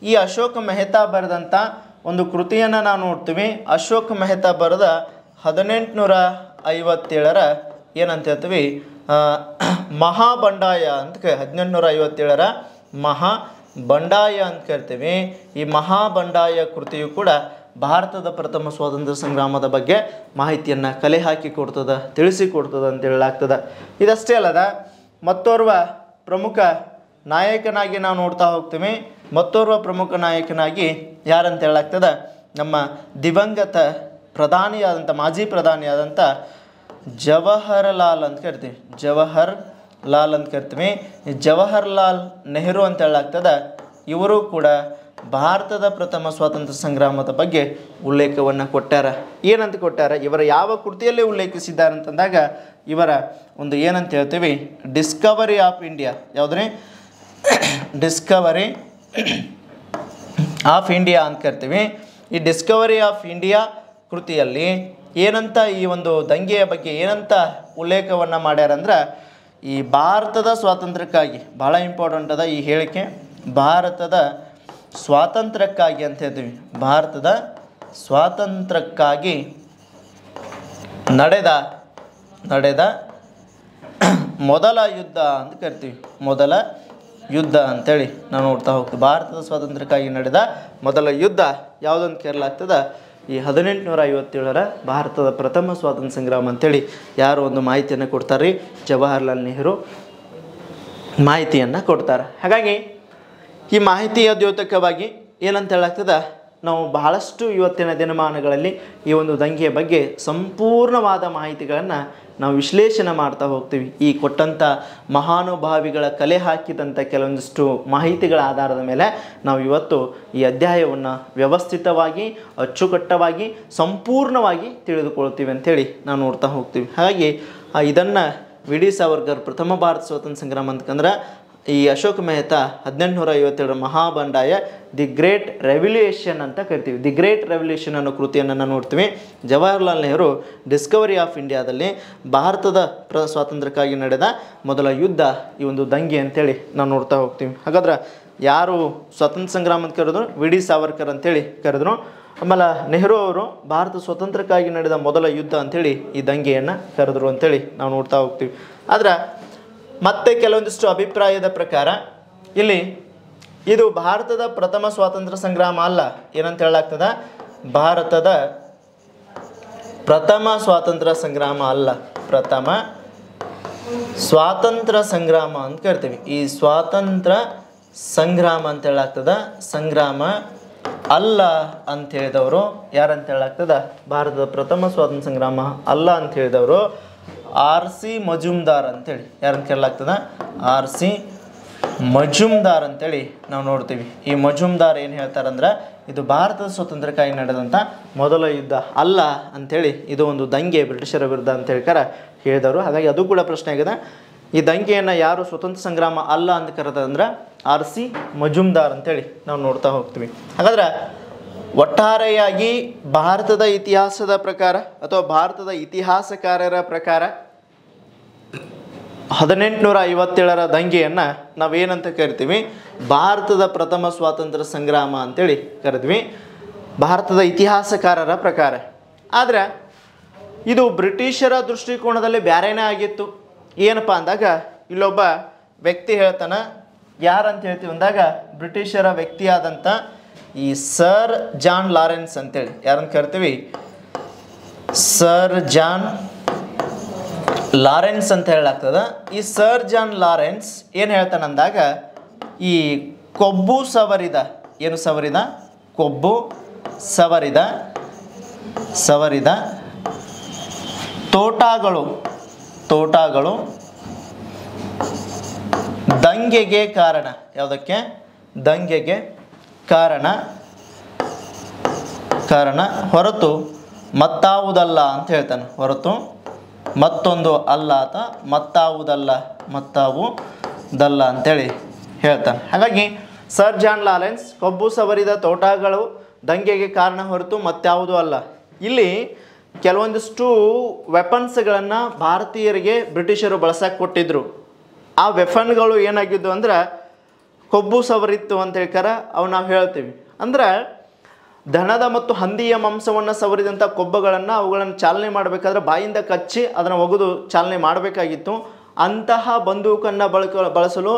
ಈ ಅಶೋಕ ಮೆಹ್ತಾ ಬರೆದಂಥ ಒಂದು ಕೃತಿಯನ್ನು ನಾವು ನೋಡ್ತೀವಿ. ಅಶೋಕ್ ಮೆಹ್ತಾ ಬರೆದ 1857ರ ಏನಂತ ಹೇಳ್ತೀವಿ, ಮಹಾಬಂಡಾಯ ಅಂತ 1857ರ ಮಹಾಬಂಡಾಯ ಅಂತ ಕರಿತೀವಿ. ಈ ಮಹಾಬಂಡಾಯ ಕೃತಿಯು ಕೂಡ ಭಾರತದ ಪ್ರಥಮ ಸ್ವಾತಂತ್ರ್ಯ ಸಂಗ್ರಾಮದ ಬಗ್ಗೆ ಮಾಹಿತಿಯನ್ನು ಕಲೆ ಹಾಕಿ ಕೊಡ್ತದೆ, ತಿಳಿಸಿಕೊಡ್ತದೆ ಅಂತ ಹೇಳಲಾಗ್ತದೆ. ಇದಷ್ಟೇ ಅಲ್ಲದ ಮತ್ತೋರ್ವ ಪ್ರಮುಖ ನಾಯಕನಾಗಿ ನಾವು ನೋಡ್ತಾ ಹೋಗ್ತೀವಿ. ಮತ್ತೋರ್ವ ಪ್ರಮುಖ ನಾಯಕನಾಗಿ ಯಾರಂತ ಹೇಳಲಾಗ್ತದೆ, ನಮ್ಮ ದಿವಂಗತ ಪ್ರಧಾನಿಯಾದಂಥ, ಮಾಜಿ ಪ್ರಧಾನಿಯಾದಂಥ ಜವಾಹರಲಾಲ್ ಅಂತ ಕರಿತೀವಿ. ಜವಾಹರ್ಲಾಲ್ ಅಂತ ಕರಿತೀವಿ. ಜವಾಹರ್ಲಾಲ್ ನೆಹರು ಅಂತ ಹೇಳಲಾಗ್ತದೆ. ಇವರು ಕೂಡ ಭಾರತದ ಪ್ರಥಮ ಸ್ವಾತಂತ್ರ್ಯ ಸಂಗ್ರಾಮದ ಬಗ್ಗೆ ಉಲ್ಲೇಖವನ್ನು ಕೊಟ್ಟಾರ. ಏನಂತ ಕೊಟ್ಟಾರ, ಇವರ ಯಾವ ಕೃತಿಯಲ್ಲಿ ಉಲ್ಲೇಖಿಸಿದ್ದಾರೆ ಅಂತಂದಾಗ ಇವರ ಒಂದು ಏನಂತ ಹೇಳ್ತೀವಿ, ಡಿಸ್ಕವರಿ ಆಫ್ ಇಂಡಿಯಾ. ಯಾವುದ್ರಿ, ಡಿಸ್ಕವರಿ ಆಫ್ ಇಂಡಿಯಾ ಅಂತ ಕರಿತೀವಿ. ಈ ಡಿಸ್ಕವರಿ ಆಫ್ ಇಂಡಿಯಾ ಕೃತಿಯಲ್ಲಿ ಏನಂತ ಈ ಒಂದು ದಂಗೆಯ ಬಗ್ಗೆ ಏನಂತ ಉಲ್ಲೇಖವನ್ನು ಮಾಡ್ಯಾರಂದ್ರೆ, ಈ ಭಾರತದ ಸ್ವಾತಂತ್ರ್ಯಕ್ಕಾಗಿ ಭಾಳ ಇಂಪಾರ್ಟೆಂಟ್ ಅದ ಈ ಹೇಳಿಕೆ, ಭಾರತದ ಸ್ವಾತಂತ್ರ್ಯಕ್ಕಾಗಿ ಅಂತ ಹೇಳ್ತೀವಿ. ಭಾರತದ ಸ್ವಾತಂತ್ರ್ಯಕ್ಕಾಗಿ ನಡೆದ ಮೊದಲ ಯುದ್ಧ ಅಂತ ಕರಿತೀವಿ. ಮೊದಲ ಯುದ್ಧ ಅಂತೇಳಿ ನಾವು ನೋಡ್ತಾ ಹೋಗ್ತೀವಿ. ಭಾರತದ ಸ್ವಾತಂತ್ರ್ಯಕ್ಕಾಗಿ ನಡೆದ ಮೊದಲ ಯುದ್ಧ ಯಾವುದಂತ ಕರೆಯಲಾಗ್ತದೆ, ಈ 1857ರ ಭಾರತದ ಪ್ರಥಮ ಸ್ವಾತಂತ್ರ್ಯ ಸಂಗ್ರಾಮ ಅಂತೇಳಿ ಯಾರು ಒಂದು ಮಾಹಿತಿಯನ್ನು ಕೊಡ್ತಾರೆ ರೀ, ಜವಾಹರ್ಲಾಲ್ ನೆಹರು ಮಾಹಿತಿಯನ್ನು ಕೊಡ್ತಾರೆ. ಹಾಗಾಗಿ ಈ ಮಾಹಿತಿಯ ದ್ಯೋತಕವಾಗಿ ಏನಂತ ಹೇಳಾಗ್ತದೆ, ನಾವು ಬಹಳಷ್ಟು ಇವತ್ತಿನ ದಿನಮಾನಗಳಲ್ಲಿ ಈ ಒಂದು ದಂಗೆಯ ಬಗ್ಗೆ ಸಂಪೂರ್ಣವಾದ ಮಾಹಿತಿಗಳನ್ನು ನಾವು ವಿಶ್ಲೇಷಣೆ ಮಾಡ್ತಾ ಹೋಗ್ತೀವಿ. ಈ ಕೊಟ್ಟಂಥ ಮಹಾನುಭಾವಿಗಳ ಕಲೆ ಹಾಕಿದಂಥ ಕೆಲವೊಂದಿಷ್ಟು ಮಾಹಿತಿಗಳ ಆಧಾರದ ಮೇಲೆ ನಾವು ಇವತ್ತು ಈ ಅಧ್ಯಾಯವನ್ನು ವ್ಯವಸ್ಥಿತವಾಗಿ, ಅಚ್ಚುಕಟ್ಟವಾಗಿ, ಸಂಪೂರ್ಣವಾಗಿ ತಿಳಿದುಕೊಳ್ತೀವಿ ಅಂಥೇಳಿ ನಾವು ನೋಡ್ತಾ ಹೋಗ್ತೀವಿ. ಹಾಗಾಗಿ ಇದನ್ನು ವಿ ಡಿ ಸಾವರ್ಕರ್ ಪ್ರಥಮ ಭಾರತ ಸ್ವಾತಂತ್ರ್ಯ ಸಂಗ್ರಾಮ ಅಂತಂದ್ರೆ ಈ ಅಶೋಕ್ ಮೆಹ್ತಾ 1857 ಮಹಾಬಂಡಾಯ ದಿ ಗ್ರೇಟ್ ರೆವಲ್ಯೂಷನ್ ಅಂತ ಕರಿತೀವಿ. ದಿ ಗ್ರೇಟ್ ರೆವಲ್ಯೂಷನ್ ಅನ್ನೋ ಕೃತಿಯನ್ನು ನಾವು ನೋಡ್ತೀವಿ. ಜವಾಹರ್ಲಾಲ್ ನೆಹರು ಡಿಸ್ಕವರಿ ಆಫ್ ಇಂಡಿಯಾದಲ್ಲಿ ಭಾರತದ ಸ್ವಾತಂತ್ರ್ಯಕ್ಕಾಗಿ ನಡೆದ ಮೊದಲ ಯುದ್ಧ ಈ ಒಂದು ದಂಗೆ ಅಂತೇಳಿ ನಾವು ನೋಡ್ತಾ ಹೋಗ್ತೀವಿ. ಹಾಗಾದ್ರೆ ಯಾರು ಸ್ವಾತಂತ್ರ್ಯ ಸಂಗ್ರಾಮ ಅಂತ ಕರೆದ್ರು? ವಿ ಡಿ ಸಾವರ್ಕರ್ ಅಂತೇಳಿ ಕರೆದ್ರು. ಆಮೇಲೆ ನೆಹರು ಅವರು ಭಾರತ ಸ್ವಾತಂತ್ರ್ಯಕ್ಕಾಗಿ ನಡೆದ ಮೊದಲ ಯುದ್ಧ ಅಂಥೇಳಿ ಈ ದಂಗೆಯನ್ನು ಕರೆದ್ರು ಅಂತೇಳಿ ನಾವು ನೋಡ್ತಾ ಹೋಗ್ತೀವಿ. ಆದ್ರೆ ಮತ್ತೆ ಕೆಲವೊಂದಿಷ್ಟು ಅಭಿಪ್ರಾಯದ ಪ್ರಕಾರ ಇಲ್ಲಿ ಇದು ಭಾರತದ ಪ್ರಥಮ ಸ್ವಾತಂತ್ರ್ಯ ಸಂಗ್ರಾಮ ಅಲ್ಲ. ಏನಂತ ಹೇಳಲಾಗ್ತದ? ಭಾರತದ ಪ್ರಥಮ ಸ್ವಾತಂತ್ರ್ಯ ಸಂಗ್ರಾಮ ಅಲ್ಲ, ಪ್ರಥಮ ಸ್ವಾತಂತ್ರ್ಯ ಸಂಗ್ರಾಮ ಅಂತ ಕರಿತೀವಿ. ಈ ಸ್ವಾತಂತ್ರ್ಯ ಸಂಗ್ರಾಮ ಅಂತ ಹೇಳಾಗ್ತದ, ಸಂಗ್ರಾಮ ಅಲ್ಲ ಅಂತ ಹೇಳಿದವರು ಯಾರಂತ ಹೇಳಾಗ್ತದ? ಭಾರತದ ಪ್ರಥಮ ಸ್ವಾತಂತ್ರ್ಯ ಸಂಗ್ರಾಮ ಅಲ್ಲ ಅಂತ ಹೇಳಿದವರು R.C. ಮಜುಮ್ದಾರ್ ಅಂತೇಳಿ ಯಾರಂತ ಕೇಳಲಾಗ್ತದ? R.C. ಮಜುಮ್ದಾರ್ ಅಂತೇಳಿ ನಾವು ನೋಡ್ತೀವಿ. ಈ ಮಜುಮ್ದಾರ್ ಏನು ಹೇಳ್ತಾರಂದ್ರೆ ಇದು ಭಾರತದ ಸ್ವಾತಂತ್ರ್ಯಕ್ಕಾಗಿ ನಡೆದಂಥ ಮೊದಲ ಯುದ್ಧ ಅಲ್ಲ ಅಂಥೇಳಿ, ಇದು ಒಂದು ದಂಗೆ ಬ್ರಿಟಿಷರ ವಿರುದ್ಧ ಅಂತ ಹೇಳ್ಕಾರ ಹೇಳಿದವರು. ಹಾಗಾಗಿ ಅದು ಕೂಡ ಪ್ರಶ್ನೆ ಆಗಿದೆ. ಈ ದಂಗೆಯನ್ನು ಯಾರು ಸ್ವತಂತ್ರ ಸಂಗ್ರಾಮ ಅಲ್ಲ ಅಂತ ಕರೆದಂದ್ರೆ R.C. ಮಜುಮ್ದಾರ್ ಅಂತೇಳಿ ನಾವು ನೋಡ್ತಾ ಹೋಗ್ತೀವಿ. ಹಾಗಾದ್ರೆ ಒಟ್ಟಾರೆಯಾಗಿ ಭಾರತದ ಇತಿಹಾಸದ ಪ್ರಕಾರ ಅಥವಾ ಭಾರತದ ಇತಿಹಾಸಕಾರರ ಪ್ರಕಾರ 1857 ದಂಗೆಯನ್ನು ನಾವೇನಂತ ಕರಿತೀವಿ? ಭಾರತದ ಪ್ರಥಮ ಸ್ವಾತಂತ್ರ್ಯ ಸಂಗ್ರಾಮ ಅಂತೇಳಿ ಕರೆದ್ವಿ ಭಾರತದ ಇತಿಹಾಸಕಾರರ ಪ್ರಕಾರ. ಆದರೆ ಇದು ಬ್ರಿಟಿಷರ ದೃಷ್ಟಿಕೋನದಲ್ಲಿ ಬ್ಯಾರೇನೇ ಆಗಿತ್ತು. ಏನಪ್ಪ ಅಂದಾಗ ಇಲ್ಲೊಬ್ಬ ವ್ಯಕ್ತಿ ಹೇಳ್ತಾನ, ಯಾರಂತ ಹೇಳ್ತೀವಿ ಅಂದಾಗ ಬ್ರಿಟಿಷರ ವ್ಯಕ್ತಿಯಾದಂಥ ಈ ಸರ್ ಜಾನ್ ಲಾರೆನ್ಸ್ ಅಂತೇಳಿ ಯಾರಂತ ಕರಿತೀವಿ? ಸರ್ ಜಾನ್ ಲಾರೆನ್ಸ್ ಅಂತ ಹೇಳಲಾಗ್ತದ. ಈ ಸರ್ ಜಾನ್ ಲಾರೆನ್ಸ್ ಏನು ಹೇಳ್ತಾನೆ ಅಂದಾಗ ಈ ಕೊಬ್ಬು ಸವರಿದ, ಏನು ಸವರಿದ? ಕೊಬ್ಬು ಸವರಿದ ತೋಟಗಳು ದಂಗೆಗೆ ಕಾರಣ. ಯಾವುದಕ್ಕೆ? ದಂಗೆಗೆ ಕಾರಣ ಹೊರತು ಮತ್ತಾವುದಲ್ಲ ಅಂತ ಹೇಳ್ತಾನೆ. ಹೊರತು ಮತ್ತೊಂದು ಅಲ್ಲ ಅಥವಾ ಮತ್ತಾವುದಲ್ಲ ಅಂತೇಳಿ ಹೇಳ್ತಾನೆ. ಹಾಗಾಗಿ ಸರ್ ಜಾನ್ ಲಾರೆನ್ಸ್ ಕೊಬ್ಬು ಸವರಿದ ತೋಟಗಳು ದಂಗೆಗೆ ಕಾರಣ ಹೊರತು ಮತ್ತಾವುದೂ ಅಲ್ಲ. ಇಲ್ಲಿ ಕೆಲವೊಂದಿಷ್ಟು ವೆಪನ್ಸ್ಗಳನ್ನು ಭಾರತೀಯರಿಗೆ ಬ್ರಿಟಿಷರು ಬಳಸಕ್ಕೆ ಕೊಟ್ಟಿದ್ದರು. ಆ ವೆಪನ್ಗಳು ಏನಾಗಿದ್ದು ಅಂದ್ರೆ ಕೊಬ್ಬು ಸವರಿತ್ತು ಅಂತ ಹೇಳ್ಕಾರ ಅವು ನಾವು ಹೇಳ್ತೀವಿ. ಅಂದ್ರೆ ದನದ ಮತ್ತು ಹಂದಿಯ ಮಾಂಸವನ್ನು ಸವರಿದಂಥ ಕೊಬ್ಬುಗಳನ್ನು ಅವುಗಳನ್ನು ಚಾಲನೆ ಮಾಡಬೇಕಾದ್ರೆ ಬಾಯಿಂದ ಕಚ್ಚಿ ಅದನ್ನು ಒಗೆದು ಚಾಲನೆ ಮಾಡಬೇಕಾಗಿತ್ತು. ಅಂತಹ ಬಂದೂಕನ್ನು ಬಳಸಲು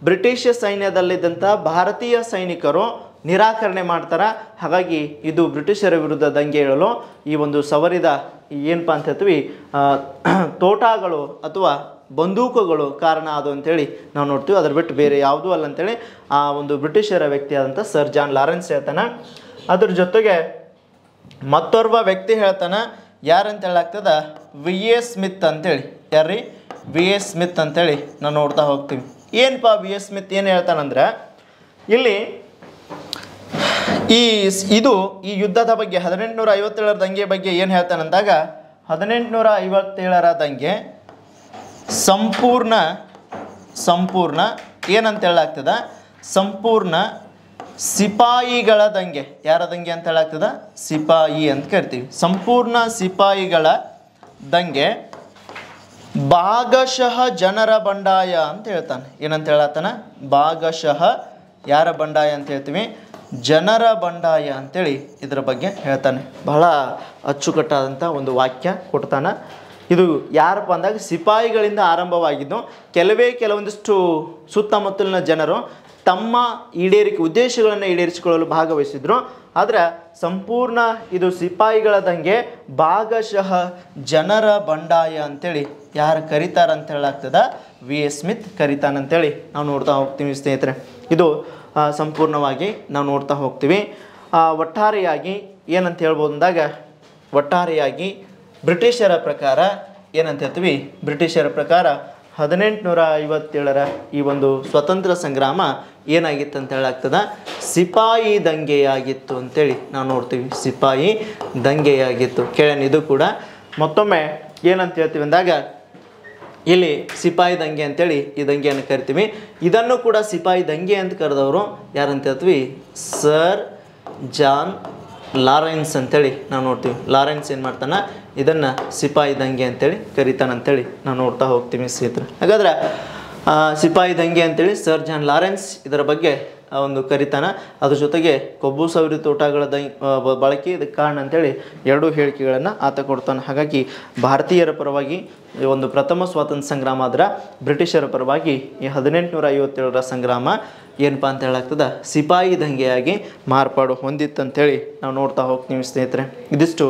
ಬ್ರಿಟಿಷ್ ಸೈನ್ಯದಲ್ಲಿದ್ದಂಥ ಭಾರತೀಯ ಸೈನಿಕರು ನಿರಾಕರಣೆ ಮಾಡ್ತಾರೆ. ಹಾಗಾಗಿ ಇದು ಬ್ರಿಟಿಷರ ವಿರುದ್ಧ ದಂಗೆ ಏಳಲು ಈ ಒಂದು ಸವರಿದ ಏನಪ್ಪ ಅಂತ ಹೇಳ್ತೀವಿ ತೋಟಗಳು ಅಥವಾ ಬಂದೂಕುಗಳು ಕಾರಣ ಅದು ಅಂತೇಳಿ ನಾವು ನೋಡ್ತೀವಿ. ಅದ್ರ ಬಿಟ್ಟು ಬೇರೆ ಯಾವುದೂ ಅಲ್ಲ ಅಂತೇಳಿ ಆ ಒಂದು ಬ್ರಿಟಿಷರ ವ್ಯಕ್ತಿಯಾದಂಥ ಸರ್ ಜಾನ್ ಲಾರೆನ್ಸ್ ಹೇಳ್ತಾನೆ. ಅದ್ರ ಜೊತೆಗೆ ಮತ್ತೋರ್ವ ವ್ಯಕ್ತಿ ಹೇಳ್ತಾನೆ, ಯಾರಂತ ಹೇಳಾಗ್ತದ? ವಿ ಎ ಸ್ಮಿತ್ ಅಂತೇಳಿ. ಯಾರ್ರಿ? ವಿ ಎ ಸ್ಮಿತ್ ಅಂತೇಳಿ ನಾವು ನೋಡ್ತಾ ಹೋಗ್ತೀವಿ. ಏನಪ್ಪ ವಿ ಎ ಸ್ಮಿತ್ ಏನು ಹೇಳ್ತಾನಂದ್ರೆ ಇಲ್ಲಿ ಈ ಯುದ್ಧದ ಬಗ್ಗೆ 1857 ದಂಗೆ ಬಗ್ಗೆ ಏನು ಹೇಳ್ತಾನಂದಾಗ 1857 ದಂಗೆ ಸಂಪೂರ್ಣ ಏನಂತ ಹೇಳಾಗ್ತದ? ಸಂಪೂರ್ಣ ಸಿಪಾಯಿಗಳ ದಂಗೆ. ಯಾರ ದಂಗೆ ಅಂತ ಹೇಳಾಗ್ತದ? ಸಿಪಾಯಿ ಅಂತ ಕರಿತೀವಿ. ಸಂಪೂರ್ಣ ಸಿಪಾಯಿಗಳ ದಂಗೆ ಭಾಗಶಃ ಜನರ ಬಂಡಾಯ ಅಂತ ಹೇಳ್ತಾನೆ. ಏನಂತ ಹೇಳತ್ತಾನ? ಭಾಗಶಃ ಯಾರ ಬಂಡಾಯ ಅಂತ ಹೇಳ್ತೀವಿ? ಜನರ ಬಂಡಾಯ ಅಂತೇಳಿ ಇದರ ಬಗ್ಗೆ ಹೇಳ್ತಾನೆ. ಬಹಳ ಅಚ್ಚುಕಟ್ಟಾದಂಥ ಒಂದು ವಾಕ್ಯ ಕೊಡ್ತಾನೆ. ಇದು ಯಾರಪ್ಪ ಅಂದಾಗ ಸಿಪಾಯಿಗಳಿಂದ ಆರಂಭವಾಗಿದ್ದು ಕೆಲವೊಂದಿಷ್ಟು ಸುತ್ತಮುತ್ತಲಿನ ಜನರು ತಮ್ಮ ಉದ್ದೇಶಗಳನ್ನು ಈಡೇರಿಸಿಕೊಳ್ಳಲು ಭಾಗವಹಿಸಿದ್ರು. ಆದರೆ ಸಂಪೂರ್ಣ ಇದು ಸಿಪಾಯಿಗಳ ದಂಗೆ ಭಾಗಶಃ ಜನರ ಬಂಡಾಯ ಅಂತೇಳಿ ಯಾರು ಕರೀತಾರಂತ ಹೇಳಾಗ್ತದ? ವಿ ಎ ಸ್ಮಿತ್ ಕರೀತಾನಂತೇಳಿ ನಾವು ನೋಡ್ತಾ ಹೋಗ್ತೀವಿ ಸ್ನೇಹಿತರೆ. ಇದು ಸಂಪೂರ್ಣವಾಗಿ ನಾವು ನೋಡ್ತಾ ಹೋಗ್ತೀವಿ. ಒಟ್ಟಾರೆಯಾಗಿ ಏನಂತ ಹೇಳ್ಬೋದು ಅಂದಾಗ ಒಟ್ಟಾರೆಯಾಗಿ ಬ್ರಿಟಿಷರ ಪ್ರಕಾರ ಏನಂತ ಹೇಳ್ತೀವಿ? ಬ್ರಿಟಿಷರ ಪ್ರಕಾರ 1857 ಈ ಒಂದು ಸ್ವತಂತ್ರ ಸಂಗ್ರಾಮ ಏನಾಗಿತ್ತು ಅಂತ ಹೇಳಾಗ್ತದ? ಸಿಪಾಯಿ ದಂಗೆಯಾಗಿತ್ತು ಅಂತೇಳಿ ನಾವು ನೋಡ್ತೀವಿ. ಸಿಪಾಯಿ ದಂಗೆಯಾಗಿತ್ತು. ಕೇಳೋಣ ಇದು ಕೂಡ ಮತ್ತೊಮ್ಮೆ ಏನಂತ ಹೇಳ್ತೀವಿ ಅಂದಾಗ ಇಲ್ಲಿ ಸಿಪಾಯಿ ದಂಗೆ ಅಂತೇಳಿ ಈ ದಂಗೆಯನ್ನು ಕರಿತೀವಿ. ಇದನ್ನು ಕೂಡ ಸಿಪಾಯಿ ದಂಗೆ ಅಂತ ಕರೆದವರು ಯಾರಂತ ಹೇಳ್ತೀವಿ, ಸರ್ ಜಾನ್ ಲಾರೆನ್ಸ್ ಅಂತೇಳಿ ನಾವು ನೋಡ್ತೀವಿ. ಲಾರೆನ್ಸ್ ಏನು ಮಾಡ್ತಾನೆ, ಇದನ್ನು ಸಿಪಾಯಿ ದಂಗೆ ಅಂತೇಳಿ ಕರಿತಾನಂತೇಳಿ ನಾವು ನೋಡ್ತಾ ಹೋಗ್ತೀವಿ ಸ್ನೇಹಿತರೆ. ಹಾಗಾದ್ರೆ ಸಿಪಾಯಿ ದಂಗೆ ಅಂತೇಳಿ ಸರ್ ಜಾನ್ ಲಾರೆನ್ಸ್ ಇದರ ಬಗ್ಗೆ ಒಂದು ಕರಿತಾನ. ಅದ್ರ ಜೊತೆಗೆ ಕೊಬ್ಬು ಸವರಿತ ಊಟಗಳ ಬಳಕೆ ಇದಕ್ಕೆ ಕಾರಣ ಅಂತೇಳಿ ಎರಡೂ ಹೇಳಿಕೆಗಳನ್ನು ಆತ ಕೊಡ್ತಾನೆ. ಹಾಗಾಗಿ ಭಾರತೀಯರ ಪರವಾಗಿ ಈ ಒಂದು ಪ್ರಥಮ ಸ್ವಾತಂತ್ರ್ಯ ಸಂಗ್ರಾಮ ಆದ್ರೆ ಬ್ರಿಟಿಷರ ಪರವಾಗಿ ಈ 1857ರ ಸಂಗ್ರಾಮ ಏನಪ್ಪ ಅಂತ ಹೇಳಾಗ್ತದೆ, ಸಿಪಾಯಿ ದಂಗೆಯಾಗಿ ಮಾರ್ಪಾಡು ಹೊಂದಿತ್ತಂತೇಳಿ ನಾವು ನೋಡ್ತಾ ಹೋಗ್ತೀವಿ ಸ್ನೇಹಿತರೆ. ಇದಿಷ್ಟು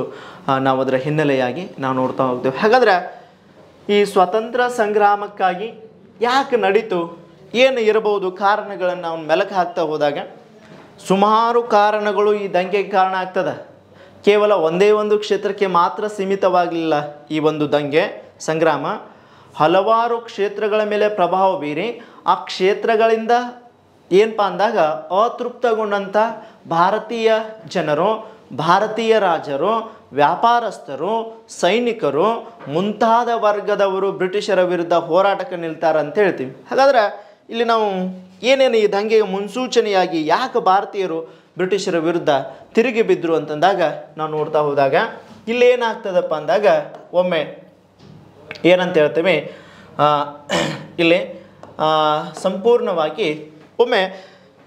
ನಾವು ಅದರ ಹಿನ್ನೆಲೆಯಾಗಿ ನಾವು ನೋಡ್ತಾ ಹೋಗ್ತೀವಿ. ಹಾಗಾದ್ರೆ ಈ ಸ್ವಾತಂತ್ರ್ಯ ಸಂಗ್ರಾಮಕ್ಕಾಗಿ ಯಾಕೆ ನಡೀತು, ಏನು ಇರಬಹುದು ಕಾರಣಗಳನ್ನು ನಾವು ಮೆಲುಕು ಹಾಕ್ತಾ ಹೋದಾಗ ಸುಮಾರು ಕಾರಣಗಳು ಈ ದಂಗೆಗೆ ಕಾರಣ ಆಗ್ತದೆ. ಕೇವಲ ಒಂದೇ ಒಂದು ಕ್ಷೇತ್ರಕ್ಕೆ ಮಾತ್ರ ಸೀಮಿತವಾಗಲಿಲ್ಲ ಈ ಒಂದು ದಂಗೆ ಸಂಗ್ರಾಮ. ಹಲವಾರು ಕ್ಷೇತ್ರಗಳ ಮೇಲೆ ಪ್ರಭಾವ ಬೀರಿ ಆ ಕ್ಷೇತ್ರಗಳಿಂದ ಏನಪ್ಪ ಅಂದಾಗ ಅತೃಪ್ತಗೊಂಡಂಥ ಭಾರತೀಯ ಜನರು, ಭಾರತೀಯ ರಾಜರು, ವ್ಯಾಪಾರಸ್ಥರು, ಸೈನಿಕರು ಮುಂತಾದ ವರ್ಗದವರು ಬ್ರಿಟಿಷರ ವಿರುದ್ಧ ಹೋರಾಟಕ್ಕೆ ನಿಲ್ತಾರೆ ಅಂತ ಹೇಳ್ತೀವಿ. ಹಾಗಾದ್ರೆ ಇಲ್ಲಿ ನಾವು ಏನೇನು ಈ ದಂಗೆಗೆ ಮುನ್ಸೂಚನೆಯಾಗಿ ಯಾಕೆ ಭಾರತೀಯರು ಬ್ರಿಟಿಷರ ವಿರುದ್ಧ ತಿರುಗಿ ಬಿದ್ದರು ಅಂತಂದಾಗ ನಾವು ನೋಡ್ತಾ ಹೋದಾಗ ಇಲ್ಲಿ ಏನಾಗ್ತದಪ್ಪ ಅಂದಾಗ ಒಮ್ಮೆ ಏನಂತ ಹೇಳ್ತೀವಿ, ಇಲ್ಲಿ ಸಂಪೂರ್ಣವಾಗಿ ಒಮ್ಮೆ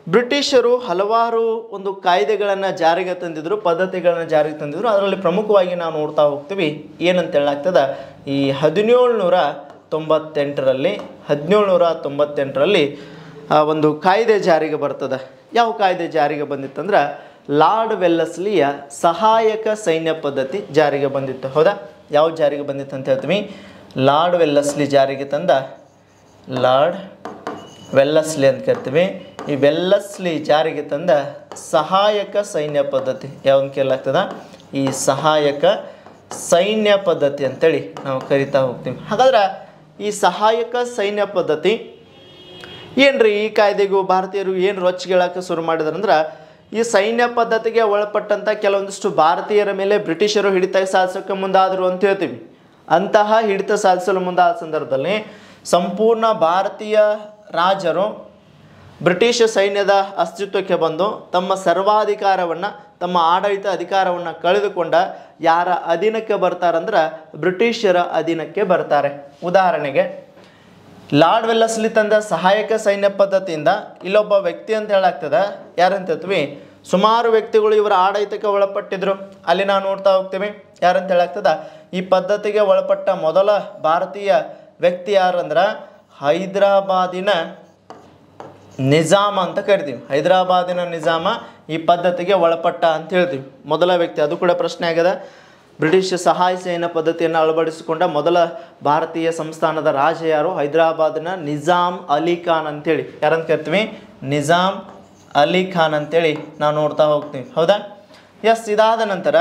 ಬ್ರಿಟಿಷರು ಹಲವಾರು ಒಂದು ಕಾಯ್ದೆಗಳನ್ನು ಜಾರಿಗೆ ತಂದಿದ್ರು, ಪದ್ಧತಿಗಳನ್ನು ಜಾರಿಗೆ ತಂದಿದ್ರು. ಅದರಲ್ಲಿ ಪ್ರಮುಖವಾಗಿ ನಾವು ನೋಡ್ತಾ ಹೋಗ್ತೀವಿ ಏನಂತ ಹೇಳಾಗ್ತದೆ, ಈ 1798ರಲ್ಲಿ ಒಂದು ಕಾಯ್ದೆ ಜಾರಿಗೆ ಬರ್ತದೆ. ಯಾವ ಕಾಯ್ದೆ ಜಾರಿಗೆ ಬಂದಿತ್ತಂದ್ರೆ ಲಾರ್ಡ್ ವೆಲ್ಲಸ್ಲಿಯ ಸಹಾಯಕ ಸೈನ್ಯ ಪದ್ಧತಿ ಜಾರಿಗೆ ಬಂದಿತ್ತು. ಹೌದಾ, ಯಾವ ಜಾರಿಗೆ ಬಂದಿತ್ತು ಅಂತ ಹೇಳ್ತೀವಿ, ಲಾರ್ಡ್ ವೆಲ್ಲಸ್ಲಿ ಜಾರಿಗೆ ತಂದ, ಲಾರ್ಡ್ ವೆಲ್ಲಸ್ಲಿ ಅಂತ ಕರಿತೀವಿ. ಈ ವೆಲ್ಲಸ್ಲಿ ಜಾರಿಗೆ ತಂದ ಸಹಾಯಕ ಸೈನ್ಯ ಪದ್ಧತಿ ಯಾವನ್ ಕೇಳಾಗ್ತದ, ಈ ಸಹಾಯಕ ಸೈನ್ಯ ಪದ್ಧತಿ ಅಂತೇಳಿ ನಾವು ಕರಿತಾ ಹೋಗ್ತೀವಿ. ಹಾಗಾದ್ರೆ ಈ ಸಹಾಯಕ ಸೈನ್ಯ ಪದ್ಧತಿ ಏನ್ರಿ, ಈ ಕಾಯ್ದೆಗೂ ಭಾರತೀಯರು ಏನು ರೊಚ್ಚಿಗೆಳಕ್ಕೆ ಶುರು ಮಾಡಿದ್ರಂದ್ರೆ ಈ ಸೈನ್ಯ ಪದ್ಧತಿಗೆ ಒಳಪಟ್ಟಂಥ ಕೆಲವೊಂದಿಷ್ಟು ಭಾರತೀಯರ ಮೇಲೆ ಬ್ರಿಟಿಷರು ಹಿಡಿತ ಸಾಧಿಸೋಕ್ಕೆ ಮುಂದಾದರು ಅಂತ ಹೇಳ್ತೀವಿ. ಅಂತಹ ಹಿಡಿತ ಸಾಧಿಸಲು ಮುಂದಾದ ಸಂದರ್ಭದಲ್ಲಿ ಸಂಪೂರ್ಣ ಭಾರತೀಯ ರಾಜರು ಬ್ರಿಟಿಷ್ ಸೈನ್ಯದ ಅಸ್ತಿತ್ವಕ್ಕೆ ಬಂದು ತಮ್ಮ ಸರ್ವಾಧಿಕಾರವನ್ನು, ತಮ್ಮ ಆಡಳಿತ ಅಧಿಕಾರವನ್ನು ಕಳೆದುಕೊಂಡ ಯಾರ ಅಧೀನಕ್ಕೆ ಬರ್ತಾರಂದ್ರೆ ಬ್ರಿಟಿಷರ ಅಧೀನಕ್ಕೆ ಬರ್ತಾರೆ. ಉದಾಹರಣೆಗೆ ಲಾರ್ಡ್ ವೆಲ್ಲಸ್ಲಿ ತಂದ ಸಹಾಯಕ ಸೈನ್ಯ ಪದ್ಧತಿಯಿಂದ ಇಲ್ಲೊಬ್ಬ ವ್ಯಕ್ತಿ ಅಂತ ಹೇಳಾಗ್ತದೆ, ಯಾರಂತ ಹೇಳ್ತೀವಿ, ಸುಮಾರು ವ್ಯಕ್ತಿಗಳು ಇವರ ಆಡಳಿತಕ್ಕೆ ಒಳಪಟ್ಟಿದ್ರು. ಅಲ್ಲಿ ನಾವು ನೋಡ್ತಾ ಹೋಗ್ತೀವಿ ಯಾರಂತ ಹೇಳಾಗ್ತದ, ಈ ಪದ್ಧತಿಗೆ ಒಳಪಟ್ಟ ಮೊದಲ ಭಾರತೀಯ ವ್ಯಕ್ತಿ ಯಾರಂದ್ರೆ ಹೈದರಾಬಾದಿನ ನಿಜಾಮ ಅಂತ ಕರಿತೀವಿ. ಹೈದರಾಬಾದಿನ ನಿಜಾಮ ಈ ಪದ್ಧತಿಗೆ ಒಳಪಟ್ಟ ಅಂತ ಹೇಳ್ತೀವಿ. ಮೊದಲ ವ್ಯಕ್ತಿ, ಅದು ಕೂಡ ಪ್ರಶ್ನೆ ಆಗ್ಯದ. ಬ್ರಿಟಿಷ್ ಸಹಾಯ ಸೈನ್ಯ ಪದ್ಧತಿಯನ್ನು ಅಳವಡಿಸಿಕೊಂಡ ಮೊದಲ ಭಾರತೀಯ ಸಂಸ್ಥಾನದ ರಾಜ ಯಾರು, ಹೈದರಾಬಾದಿನ ನಿಜಾಮ್ ಅಲಿ ಖಾನ್ ಅಂತೇಳಿ ಯಾರಂತ ಕರಿತೀವಿ, ನಿಜಾಮ್ ಅಲಿ ಖಾನ್ ಅಂತೇಳಿ ನಾವು ನೋಡ್ತಾ ಹೋಗ್ತೀವಿ. ಹೌದಾ, ಎಸ್. ಇದಾದ ನಂತರ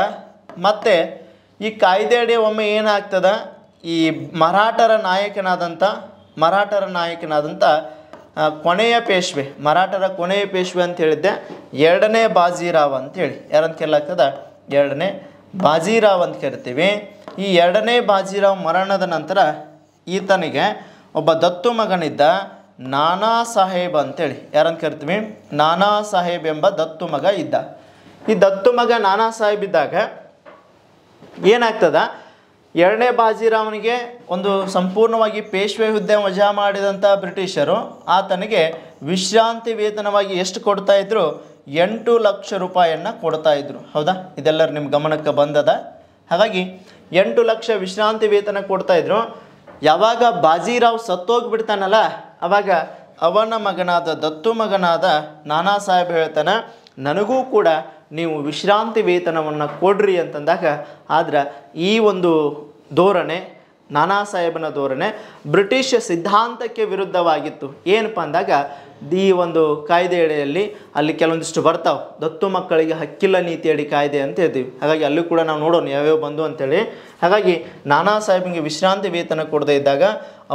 ಮತ್ತೆ ಈ ಕಾಯ್ದೆ ಅಡಿ ಒಮ್ಮೆ ಏನಾಗ್ತದ, ಈ ಮರಾಠರ ನಾಯಕನಾದಂಥ ಕೊನೆಯ ಪೇಶ್ವೆ, ಮರಾಠರ ಕೊನೆಯ ಪೇಶ್ವೆ ಅಂತ ಹೇಳಿದ್ದೆ ಎರಡನೇ ಬಾಜಿರಾವ್ ಅಂತೇಳಿ ಯಾರಂತ ಕೇಳಾಗ್ತದ, ಎರಡನೇ ಬಾಜಿರಾವ್ ಅಂತ ಕರಿತೀವಿ. ಈ ಎರಡನೇ ಬಾಜಿರಾವ್ ಮರಣದ ನಂತರ ಈತನಿಗೆ ಒಬ್ಬ ದತ್ತು ಮಗನಿದ್ದ, ನಾನಾ ಸಾಹೇಬ್ ಅಂತೇಳಿ ಯಾರಂತ ಕರಿತೀವಿ, ನಾನಾ ಸಾಹೇಬ್ ಎಂಬ ದತ್ತು ಮಗ ಇದ್ದ. ಈ ದತ್ತು ಮಗ ನಾನಾ ಸಾಹೇಬ್ ಇದ್ದಾಗ ಏನಾಗ್ತದ, ಎರಡನೇ ಬಾಜಿರಾವನಿಗೆ ಒಂದು ಸಂಪೂರ್ಣವಾಗಿ ಪೇಶ್ವೆ ಹುದ್ದೆ ವಜಾ ಮಾಡಿದಂಥ ಬ್ರಿಟಿಷರು ಆತನಿಗೆ ವಿಶ್ರಾಂತಿ ವೇತನವಾಗಿ ಎಷ್ಟು ಕೊಡ್ತಾ ಇದ್ರು, 8 ಲಕ್ಷ ರೂಪಾಯಿಯನ್ನು ಕೊಡ್ತಾ ಇದ್ರು. ಹೌದಾ, ಇದೆಲ್ಲರೂ ನಿಮ್ಮ ಗಮನಕ್ಕೆ ಬಂದದ. ಹಾಗಾಗಿ 8 ಲಕ್ಷ ವಿಶ್ರಾಂತಿ ವೇತನ ಕೊಡ್ತಾ ಇದ್ರು. ಯಾವಾಗ ಬಾಜಿರಾವ್ ಸತ್ತೋಗ್ಬಿಡ್ತಾನಲ್ಲ, ಅವಾಗ ಅವನ ಮಗನಾದ ದತ್ತು ಮಗನಾದ ನಾನಾ ಸಾಹೇಬ್ ಹೇಳ್ತಾನೆ, ನನಗೂ ಕೂಡ ನೀವು ವಿಶ್ರಾಂತಿ ವೇತನವನ್ನು ಕೊಡ್ರಿ ಅಂತಂದಾಗ, ಆದ್ರೆ ಈ ಒಂದು ಧೋರಣೆ, ನಾನಾ ಸಾಹೇಬನ ಧೋರಣೆ ಬ್ರಿಟಿಷ್ ಸಿದ್ಧಾಂತಕ್ಕೆ ವಿರುದ್ಧವಾಗಿತ್ತು. ಏನಪ್ಪ ಅಂದಾಗ ಈ ಒಂದು ಕಾಯ್ದೆ ಅಡಿಯಲ್ಲಿ ಅಲ್ಲಿ ಕೆಲವೊಂದಿಷ್ಟು ಬರ್ತಾವೆ, ದತ್ತು ಮಕ್ಕಳಿಗೆ ಹಕ್ಕಿಲ್ಲ ನೀತಿಯಡಿ ಕಾಯ್ದೆ ಅಂತ ಹೇಳ್ತೀವಿ. ಹಾಗಾಗಿ ಅಲ್ಲಿ ಕೂಡ ನಾವು ನೋಡೋಣ ಯಾವ್ಯಾವ ಬಂದು ಅಂತೇಳಿ. ಹಾಗಾಗಿ ನಾನಾ ಸಾಹೇಬಿಗೆ ವಿಶ್ರಾಂತಿ ವೇತನ ಕೊಡದೇ ಇದ್ದಾಗ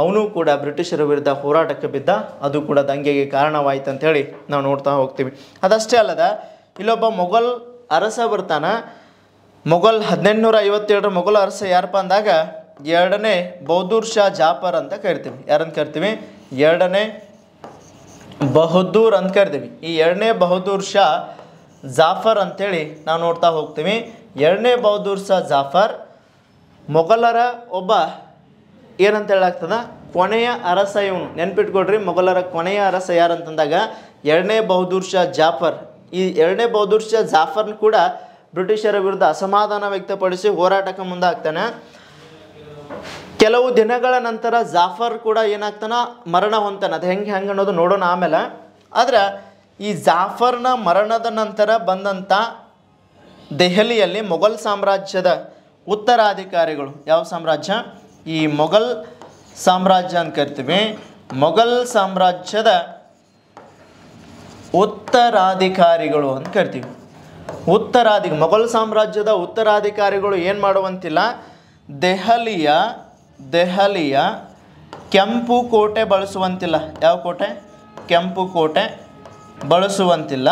ಅವನು ಕೂಡ ಬ್ರಿಟಿಷರ ವಿರುದ್ಧ ಹೋರಾಟಕ್ಕೆ ಬಿದ್ದ. ಅದು ಕೂಡ ದಂಗೆಗೆ ಕಾರಣವಾಯಿತು ಅಂಥೇಳಿ ನಾವು ನೋಡ್ತಾ ಹೋಗ್ತೀವಿ. ಅದಷ್ಟೇ ಅಲ್ಲದ, ಇಲ್ಲೊಬ್ಬ ಮೊಘಲ್ ಅರಸ ಬರ್ತಾನೆ. ಮೊಘಲ್ 1857ರ ಮೊಘಲ್ ಅರಸ ಯಾರಪ್ಪ ಅಂದಾಗ ಎರಡನೇ ಬಹದ್ದೂರ್ ಶಾ ಜಾಫರ್ ಅಂತ ಕರಿತೀವಿ. ಯಾರಂತ ಕರಿತೀವಿ? ಎರಡನೇ ಬಹದ್ದೂರ್ ಅಂತ ಕರಿತೀವಿ. ಈ ಎರಡನೇ ಬಹದ್ದೂರ್ ಶಾ ಜಾಫರ್ ಅಂತೇಳಿ ನಾವು ನೋಡ್ತಾ ಹೋಗ್ತೀವಿ. ಎರಡನೇ ಬಹದ್ದೂರ್ ಶಾ ಜಾಫರ್ ಮೊಘಲರ ಒಬ್ಬ ಏನಂತ ಹೇಳಾಗ್ತದ, ಕೊನೆಯ ಅರಸ ಇವನು. ನೆನ್ಪಿಟ್ಕೊಡ್ರಿ, ಮೊಘಲರ ಕೊನೆಯ ಅರಸ ಯಾರಂತಂದಾಗ ಎರಡನೇ ಬಹದ್ದೂರ್ ಶಾ ಜಾಫರ್. ಈ ಎರಡನೇ ಬಹದ್ದೂರ್ ಶಾ ಜಾಫರ್ನ ಕೂಡ ಬ್ರಿಟಿಷರ ವಿರುದ್ಧ ಅಸಮಾಧಾನ ವ್ಯಕ್ತಪಡಿಸಿ ಹೋರಾಟಕ್ಕೆ ಮುಂದಾಗ್ತಾನೆ. ಕೆಲವು ದಿನಗಳ ನಂತರ ಜಾಫರ್ ಕೂಡ ಏನಾಗ್ತಾನ, ಮರಣ ಹೊಂತಾನೆ. ಅದು ಹೆಂಗೆ ಅನ್ನೋದು ನೋಡೋಣ ಆಮೇಲೆ. ಆದರೆ ಈ ಜಾಫರ್ನ ಮರಣದ ನಂತರ ಬಂದಂಥ ದೆಹಲಿಯಲ್ಲಿ ಮೊಘಲ್ ಸಾಮ್ರಾಜ್ಯದ ಉತ್ತರಾಧಿಕಾರಿಗಳು, ಯಾವ ಸಾಮ್ರಾಜ್ಯ? ಈ ಮೊಘಲ್ ಸಾಮ್ರಾಜ್ಯ ಅಂತ ಕರಿತೀವಿ. ಮೊಘಲ್ ಸಾಮ್ರಾಜ್ಯದ ಉತ್ತರಾಧಿಕಾರಿಗಳು ಅಂತ ಕರಿತೀವಿ. ಮೊಘಲ್ ಸಾಮ್ರಾಜ್ಯದ ಉತ್ತರಾಧಿಕಾರಿಗಳು ಏನು ಮಾಡುವಂತಿಲ್ಲ, ದೆಹಲಿಯ ಕೆಂಪು ಕೋಟೆ ಬಳಸುವಂತಿಲ್ಲ. ಯಾವ ಕೋಟೆ? ಕೆಂಪು ಕೋಟೆ ಬಳಸುವಂತಿಲ್ಲ.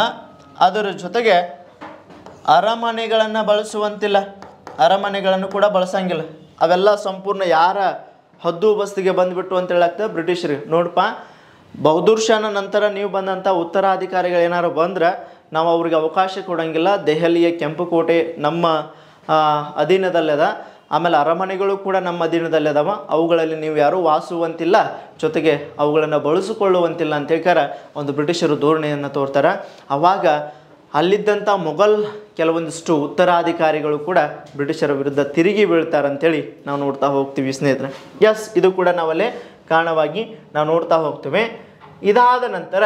ಅದರ ಜೊತೆಗೆ ಅರಮನೆಗಳನ್ನು ಬಳಸುವಂತಿಲ್ಲ. ಅರಮನೆಗಳನ್ನು ಕೂಡ ಬಳಸಂಗಿಲ್ಲ. ಅವೆಲ್ಲ ಸಂಪೂರ್ಣ ಯಾರ ಹದ್ದು ಬಸ್ತಿಗೆ ಬಂದುಬಿಟ್ಟು ಅಂತ ಹೇಳಾಗ್ತದೆ ಬ್ರಿಟಿಷರಿಗೆ. ನೋಡಪ್ಪ, ಬಹದ್ದೂರ್ ಶಾನ ನಂತರ ನೀವು ಬಂದಂಥ ಉತ್ತರಾಧಿಕಾರಿಗಳು ಏನಾರು ಬಂದ್ರೆ ನಾವು ಅವ್ರಿಗೆ ಅವಕಾಶ ಕೊಡೋಂಗಿಲ್ಲ. ದೆಹಲಿಯ ಕೆಂಪು ಕೋಟೆ ನಮ್ಮ ಅಧೀನದಲ್ಲದ, ಆಮೇಲೆ ಅರಮನೆಗಳು ಕೂಡ ನಮ್ಮ ಅಧೀನದಲ್ಲಿ ಅದಾವ. ಅವುಗಳಲ್ಲಿ ನೀವು ಯಾರೂ ವಾಸುವಂತಿಲ್ಲ, ಜೊತೆಗೆ ಅವುಗಳನ್ನು ಬಳಸಿಕೊಳ್ಳುವಂತಿಲ್ಲ ಅಂತ ಹೇಳ್ಕಾರ ಒಂದು ಬ್ರಿಟಿಷರು ಧೋರಣೆಯನ್ನು ತೋರ್ತಾರೆ. ಆವಾಗ ಅಲ್ಲಿದ್ದಂಥ ಮೊಘಲ್ ಕೆಲವೊಂದಿಷ್ಟು ಉತ್ತರಾಧಿಕಾರಿಗಳು ಕೂಡ ಬ್ರಿಟಿಷರ ವಿರುದ್ಧ ತಿರುಗಿ ಬೀಳ್ತಾರಂತೇಳಿ ನಾವು ನೋಡ್ತಾ ಹೋಗ್ತೀವಿ ಸ್ನೇಹಿತರೆ. ಎಸ್, ಇದು ಕೂಡ ನಾವಲ್ಲೇ ಕಾರಣವಾಗಿ ನಾವು ನೋಡ್ತಾ ಹೋಗ್ತೀವಿ. ಇದಾದ ನಂತರ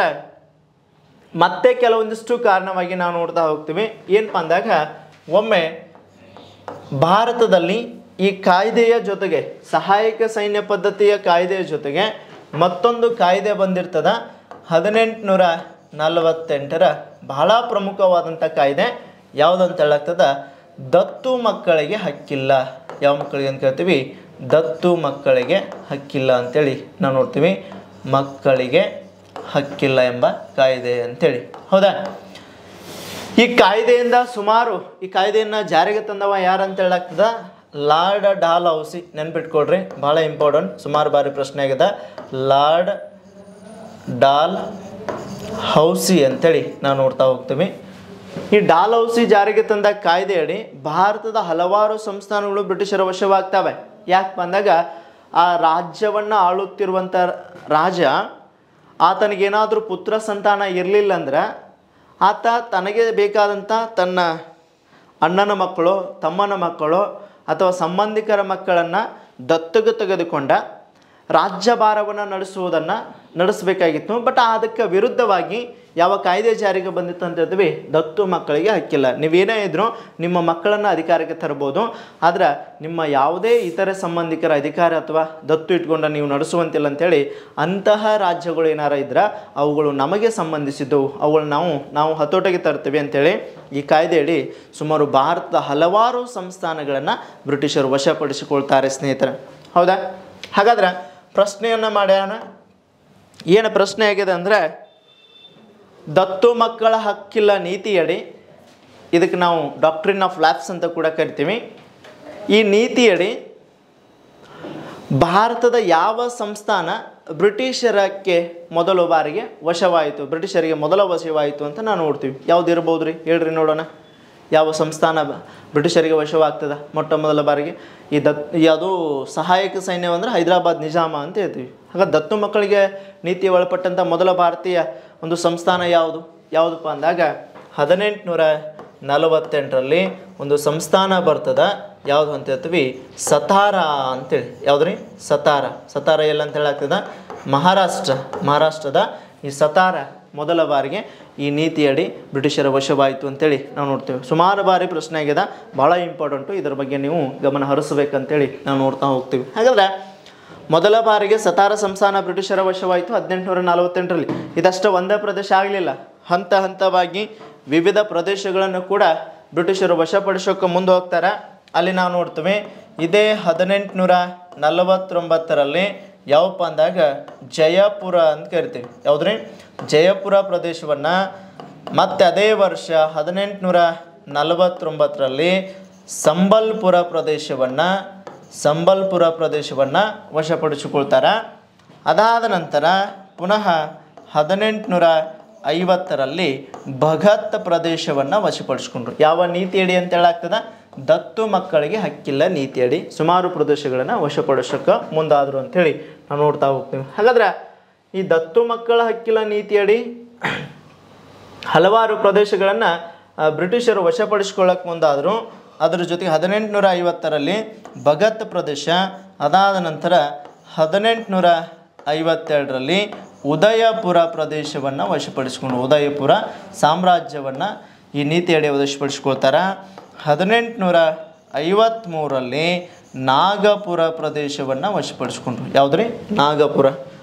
ಮತ್ತೆ ಕೆಲವೊಂದಿಷ್ಟು ಕಾರಣವಾಗಿ ನಾವು ನೋಡ್ತಾ ಹೋಗ್ತೀವಿ. ಏನಪ್ಪ ಅಂದಾಗ, ಒಮ್ಮೆ ಭಾರತದಲ್ಲಿ ಈ ಕಾಯ್ದೆಯ ಜೊತೆಗೆ, ಸಹಾಯಕ ಸೈನ್ಯ ಪದ್ಧತಿಯ ಕಾಯ್ದೆಯ ಜೊತೆಗೆ ಮತ್ತೊಂದು ಕಾಯ್ದೆ ಬಂದಿರ್ತದ 1848ರ ಬಹಳ ಪ್ರಮುಖವಾದಂಥ ಕಾಯ್ದೆ. ಯಾವುದಂತ ಹೇಳಾಗ್ತದ, ದತ್ತು ಮಕ್ಕಳಿಗೆ ಹಕ್ಕಿಲ್ಲ. ಯಾವ ಮಕ್ಕಳಿಗೆ ಅಂತ ಕೇಳ್ತೀವಿ? ದತ್ತು ಮಕ್ಕಳಿಗೆ ಹಕ್ಕಿಲ್ಲ ಅಂತೇಳಿ ನಾವು ನೋಡ್ತೀವಿ. ಮಕ್ಕಳಿಗೆ ಹಕ್ಕಿಲ್ಲ ಎಂಬ ಕಾಯ್ದೆ ಅಂತೇಳಿ. ಹೌದಾ? ಈ ಕಾಯ್ದೆಯಿಂದ ಈ ಕಾಯ್ದೆಯನ್ನು ಜಾರಿಗೆ ತಂದವ ಯಾರಂತ ಹೇಳಾಗ್ತದ, ಲಾರ್ಡ್ ಡಾಲ್ಹೌಸಿ. ನೆನ್ಪಿಟ್ಕೊಡ್ರಿ, ಭಾಳ ಇಂಪಾರ್ಟೆಂಟ್, ಸುಮಾರು ಬಾರಿ ಪ್ರಶ್ನೆ ಆಗಿದೆ. ಲಾರ್ಡ್ ಡಾಲ್ಹೌಸಿ ಅಂತೇಳಿ ನಾವು ನೋಡ್ತಾ ಹೋಗ್ತೀವಿ. ಈ ಡಾಲ್ಹೌಸಿ ಜಾರಿಗೆ ತಂದ ಕಾಯ್ದೆಯಡಿ ಭಾರತದ ಹಲವಾರು ಸಂಸ್ಥಾನಗಳು ಬ್ರಿಟಿಷರ ವಶವಾಗ್ತವೆ. ಯಾಕೆ ಬಂದಾಗ, ಆ ರಾಜ್ಯವನ್ನು ಆಳುತ್ತಿರುವಂಥ ರಾಜ ಆತನಿಗೇನಾದರೂ ಪುತ್ರ ಸಂತಾನ ಇರಲಿಲ್ಲ ಅಂದ್ರೆ ಆತ ತನಗೆ ಬೇಕಾದಂಥ ತನ್ನ ಅಣ್ಣನ ಮಕ್ಕಳು, ತಮ್ಮನ ಮಕ್ಕಳು ಅಥವಾ ಸಂಬಂಧಿಕರ ಮಕ್ಕಳನ್ನು ದತ್ತಗೆ ತೆಗೆದುಕೊಂಡ ರಾಜ್ಯಭಾರವನ್ನು ನಡೆಸಬೇಕಾಗಿತ್ತು. ಬಟ್ ಅದಕ್ಕೆ ವಿರುದ್ಧವಾಗಿ ಯಾವ ಕಾಯ್ದೆ ಜಾರಿಗೆ ಬಂದಿತ್ತು ಅಂತ ಹೇಳ್ತೀವಿ, ದತ್ತು ಮಕ್ಕಳಿಗೆ ಹಕ್ಕಿಲ್ಲ. ನೀವೇನೇ ಇದ್ರೂ ನಿಮ್ಮ ಮಕ್ಕಳನ್ನು ಅಧಿಕಾರಕ್ಕೆ ತರ್ಬೋದು, ಆದರೆ ನಿಮ್ಮ ಯಾವುದೇ ಇತರೆ ಸಂಬಂಧಿಕರ ಅಧಿಕಾರ ಅಥವಾ ದತ್ತು ಇಟ್ಕೊಂಡು ನೀವು ನಡೆಸುವಂತಿಲ್ಲ ಅಂಥೇಳಿ ಅಂತಹ ರಾಜ್ಯಗಳು ಏನಾರ ಇದ್ರೆ ಅವುಗಳು ನಮಗೆ ಸಂಬಂಧಿಸಿದ್ದವು, ಅವುಗಳು ನಾವು ಹತೋಟಿಗೆ ತರ್ತೀವಿ ಅಂಥೇಳಿ ಈ ಕಾಯ್ದೆಯಡಿ ಸುಮಾರು ಭಾರತದ ಹಲವಾರು ಸಂಸ್ಥಾನಗಳನ್ನು ಬ್ರಿಟಿಷರು ವಶಪಡಿಸಿಕೊಳ್ತಾರೆ ಸ್ನೇಹಿತರೆ. ಹೌದಾ? ಹಾಗಾದ್ರೆ ಪ್ರಶ್ನೆಯನ್ನು ಮಾಡ್ಯಾನ. ಏನು ಪ್ರಶ್ನೆ ಆಗಿದೆ ಅಂದರೆ, ದತ್ತು ಮಕ್ಕಳ ಹಕ್ಕಿಲ್ಲ ನೀತಿಯಡಿ, ಇದಕ್ಕೆ ನಾವು ಡಾಕ್ಟ್ರಿನ್ ಆಫ್ ಲ್ಯಾಪ್ಸ್ ಅಂತ ಕೂಡ ಕರಿತೀವಿ. ಈ ನೀತಿಯಡಿ ಭಾರತದ ಯಾವ ಸಂಸ್ಥಾನ ಬ್ರಿಟಿಷರಕ್ಕೆ ಮೊದಲ ಬಾರಿಗೆ ವಶವಾಯಿತು, ಬ್ರಿಟಿಷರಿಗೆ ಮೊದಲ ವಶವಾಯಿತು ಅಂತ ನಾವು ನೋಡ್ತೀವಿ. ಯಾವ್ದು ಇರ್ಬೋದು ರೀ? ಹೇಳ್ರಿ ನೋಡೋಣ. ಯಾವ ಸಂಸ್ಥಾನ ಬ್ರಿಟಿಷರಿಗೆ ವಶವಾಗ್ತದೆ ಮೊಟ್ಟ ಮೊದಲ ಬಾರಿಗೆ? ಅದು ಸಹಾಯಕ ಸೈನ್ಯ ಅಂದರೆ ಹೈದರಾಬಾದ್ ನಿಜಾಮ ಅಂತ ಹೇಳ್ತೀವಿ. ಹಾಗೆ ದತ್ತು ಮಕ್ಕಳಿಗೆ ನೀತಿ ಒಳಪಟ್ಟಂಥ ಮೊದಲ ಭಾರತೀಯ ಒಂದು ಸಂಸ್ಥಾನ ಯಾವುದಪ್ಪ ಅಂದಾಗ 1848ರಲ್ಲಿ ಒಂದು ಸಂಸ್ಥಾನ ಬರ್ತದೆ. ಯಾವುದು ಅಂತ ಹೇಳ್ತೀವಿ? ಸತಾರಾ ಅಂತೇಳಿ. ಯಾವುದ್ರಿ? ಸತಾರ ಎಲ್ಲ ಅಂತ ಹೇಳಾಗ್ತದೆ? ಮಹಾರಾಷ್ಟ್ರದ ಈ ಸತಾರ ಮೊದಲ ಬಾರಿಗೆ ಈ ನೀತಿಯಡಿ ಬ್ರಿಟಿಷರ ವಶವಾಯಿತು ಅಂತೇಳಿ ನಾವು ನೋಡ್ತೇವೆ. ಸುಮಾರು ಬಾರಿ ಪ್ರಶ್ನೆ ಆಗಿದೆ, ಭಾಳ ಇಂಪಾರ್ಟೆಂಟು, ಇದರ ಬಗ್ಗೆ ನೀವು ಗಮನ ಹರಿಸಬೇಕಂತೇಳಿ ನಾವು ನೋಡ್ತಾ ಹೋಗ್ತೀವಿ. ಹಾಗಾದರೆ ಮೊದಲ ಬಾರಿಗೆ ಸತಾರ ಸಂಸ್ಥಾನ ಬ್ರಿಟಿಷರ ವಶವಾಯಿತು 1848ರಲ್ಲಿ. ಇದಷ್ಟು ಒಂದೇ ಪ್ರದೇಶ ಆಗಲಿಲ್ಲ, ಹಂತ ಹಂತವಾಗಿ ವಿವಿಧ ಪ್ರದೇಶಗಳನ್ನು ಕೂಡ ಬ್ರಿಟಿಷರು ವಶಪಡಿಸೋಕೆ ಮುಂದೆ ಹೋಗ್ತಾರೆ. ಅಲ್ಲಿ ನಾವು ನೋಡ್ತೀವಿ, ಇದೇ 1849ರಲ್ಲಿ ಯಾವಪ್ಪ ಅಂದಾಗ ಜಯಪುರ ಅಂತ ಕರಿತೀವಿ. ಯಾವುದ್ರಿ? ಜಯಪುರ ಪ್ರದೇಶವನ್ನು. ಮತ್ತು ಅದೇ ವರ್ಷ 1849ರಲ್ಲಿ ಸಂಬಲ್ಪುರ ಪ್ರದೇಶವನ್ನು, ಸಂಬಲ್ಪುರ ಪ್ರದೇಶವನ್ನು ವಶಪಡಿಸಿಕೊಳ್ತಾರೆ. ಅದಾದ ನಂತರ ಪುನಃ 1850ರಲ್ಲಿ ಭಗತ್ ಪ್ರದೇಶವನ್ನು ವಶಪಡಿಸಿಕೊಂಡ್ರು. ಯಾವ ನೀತಿಯಡಿ ಅಂತ ಹೇಳಾಗ್ತದ? ದತ್ತು ಮಕ್ಕಳಿಗೆ ಹಕ್ಕಿಲ್ಲ ನೀತಿಯಡಿ ಸುಮಾರು ಪ್ರದೇಶಗಳನ್ನು ವಶಪಡಿಸೋಕೆ ಮುಂದಾದರು ಅಂಥೇಳಿ ನಾವು ನೋಡ್ತಾ ಹೋಗ್ತೀವಿ. ಹಾಗಾದ್ರೆ ಈ ದತ್ತು ಮಕ್ಕಳ ಹಕ್ಕಿಲ್ಲ ನೀತಿಯಡಿ ಹಲವಾರು ಪ್ರದೇಶಗಳನ್ನು ಬ್ರಿಟಿಷರು ವಶಪಡಿಸ್ಕೊಳ್ಳೋಕೆ ಮುಂದಾದರು. ಅದರ ಜೊತೆಗೆ 1850ರಲ್ಲಿ ಭಗತ್ ಪ್ರದೇಶ, ಅದಾದ ನಂತರ 1852ರಲ್ಲಿ ಉದಯಪುರ ಪ್ರದೇಶವನ್ನು ವಶಪಡಿಸಿಕೊಂಡು ಉದಯಪುರ ಸಾಮ್ರಾಜ್ಯವನ್ನು ಈ ನೀತಿಯಡಿ ವಶಪಡಿಸ್ಕೊಳ್ತಾರೆ. 1853ರಲ್ಲಿ ನಾಗಪುರ ಪ್ರದೇಶವನ್ನು ವಶಪಡಿಸ್ಕೊಂಡ್ರು. ಯಾವುದ್ರಿ? ನಾಗಪುರ.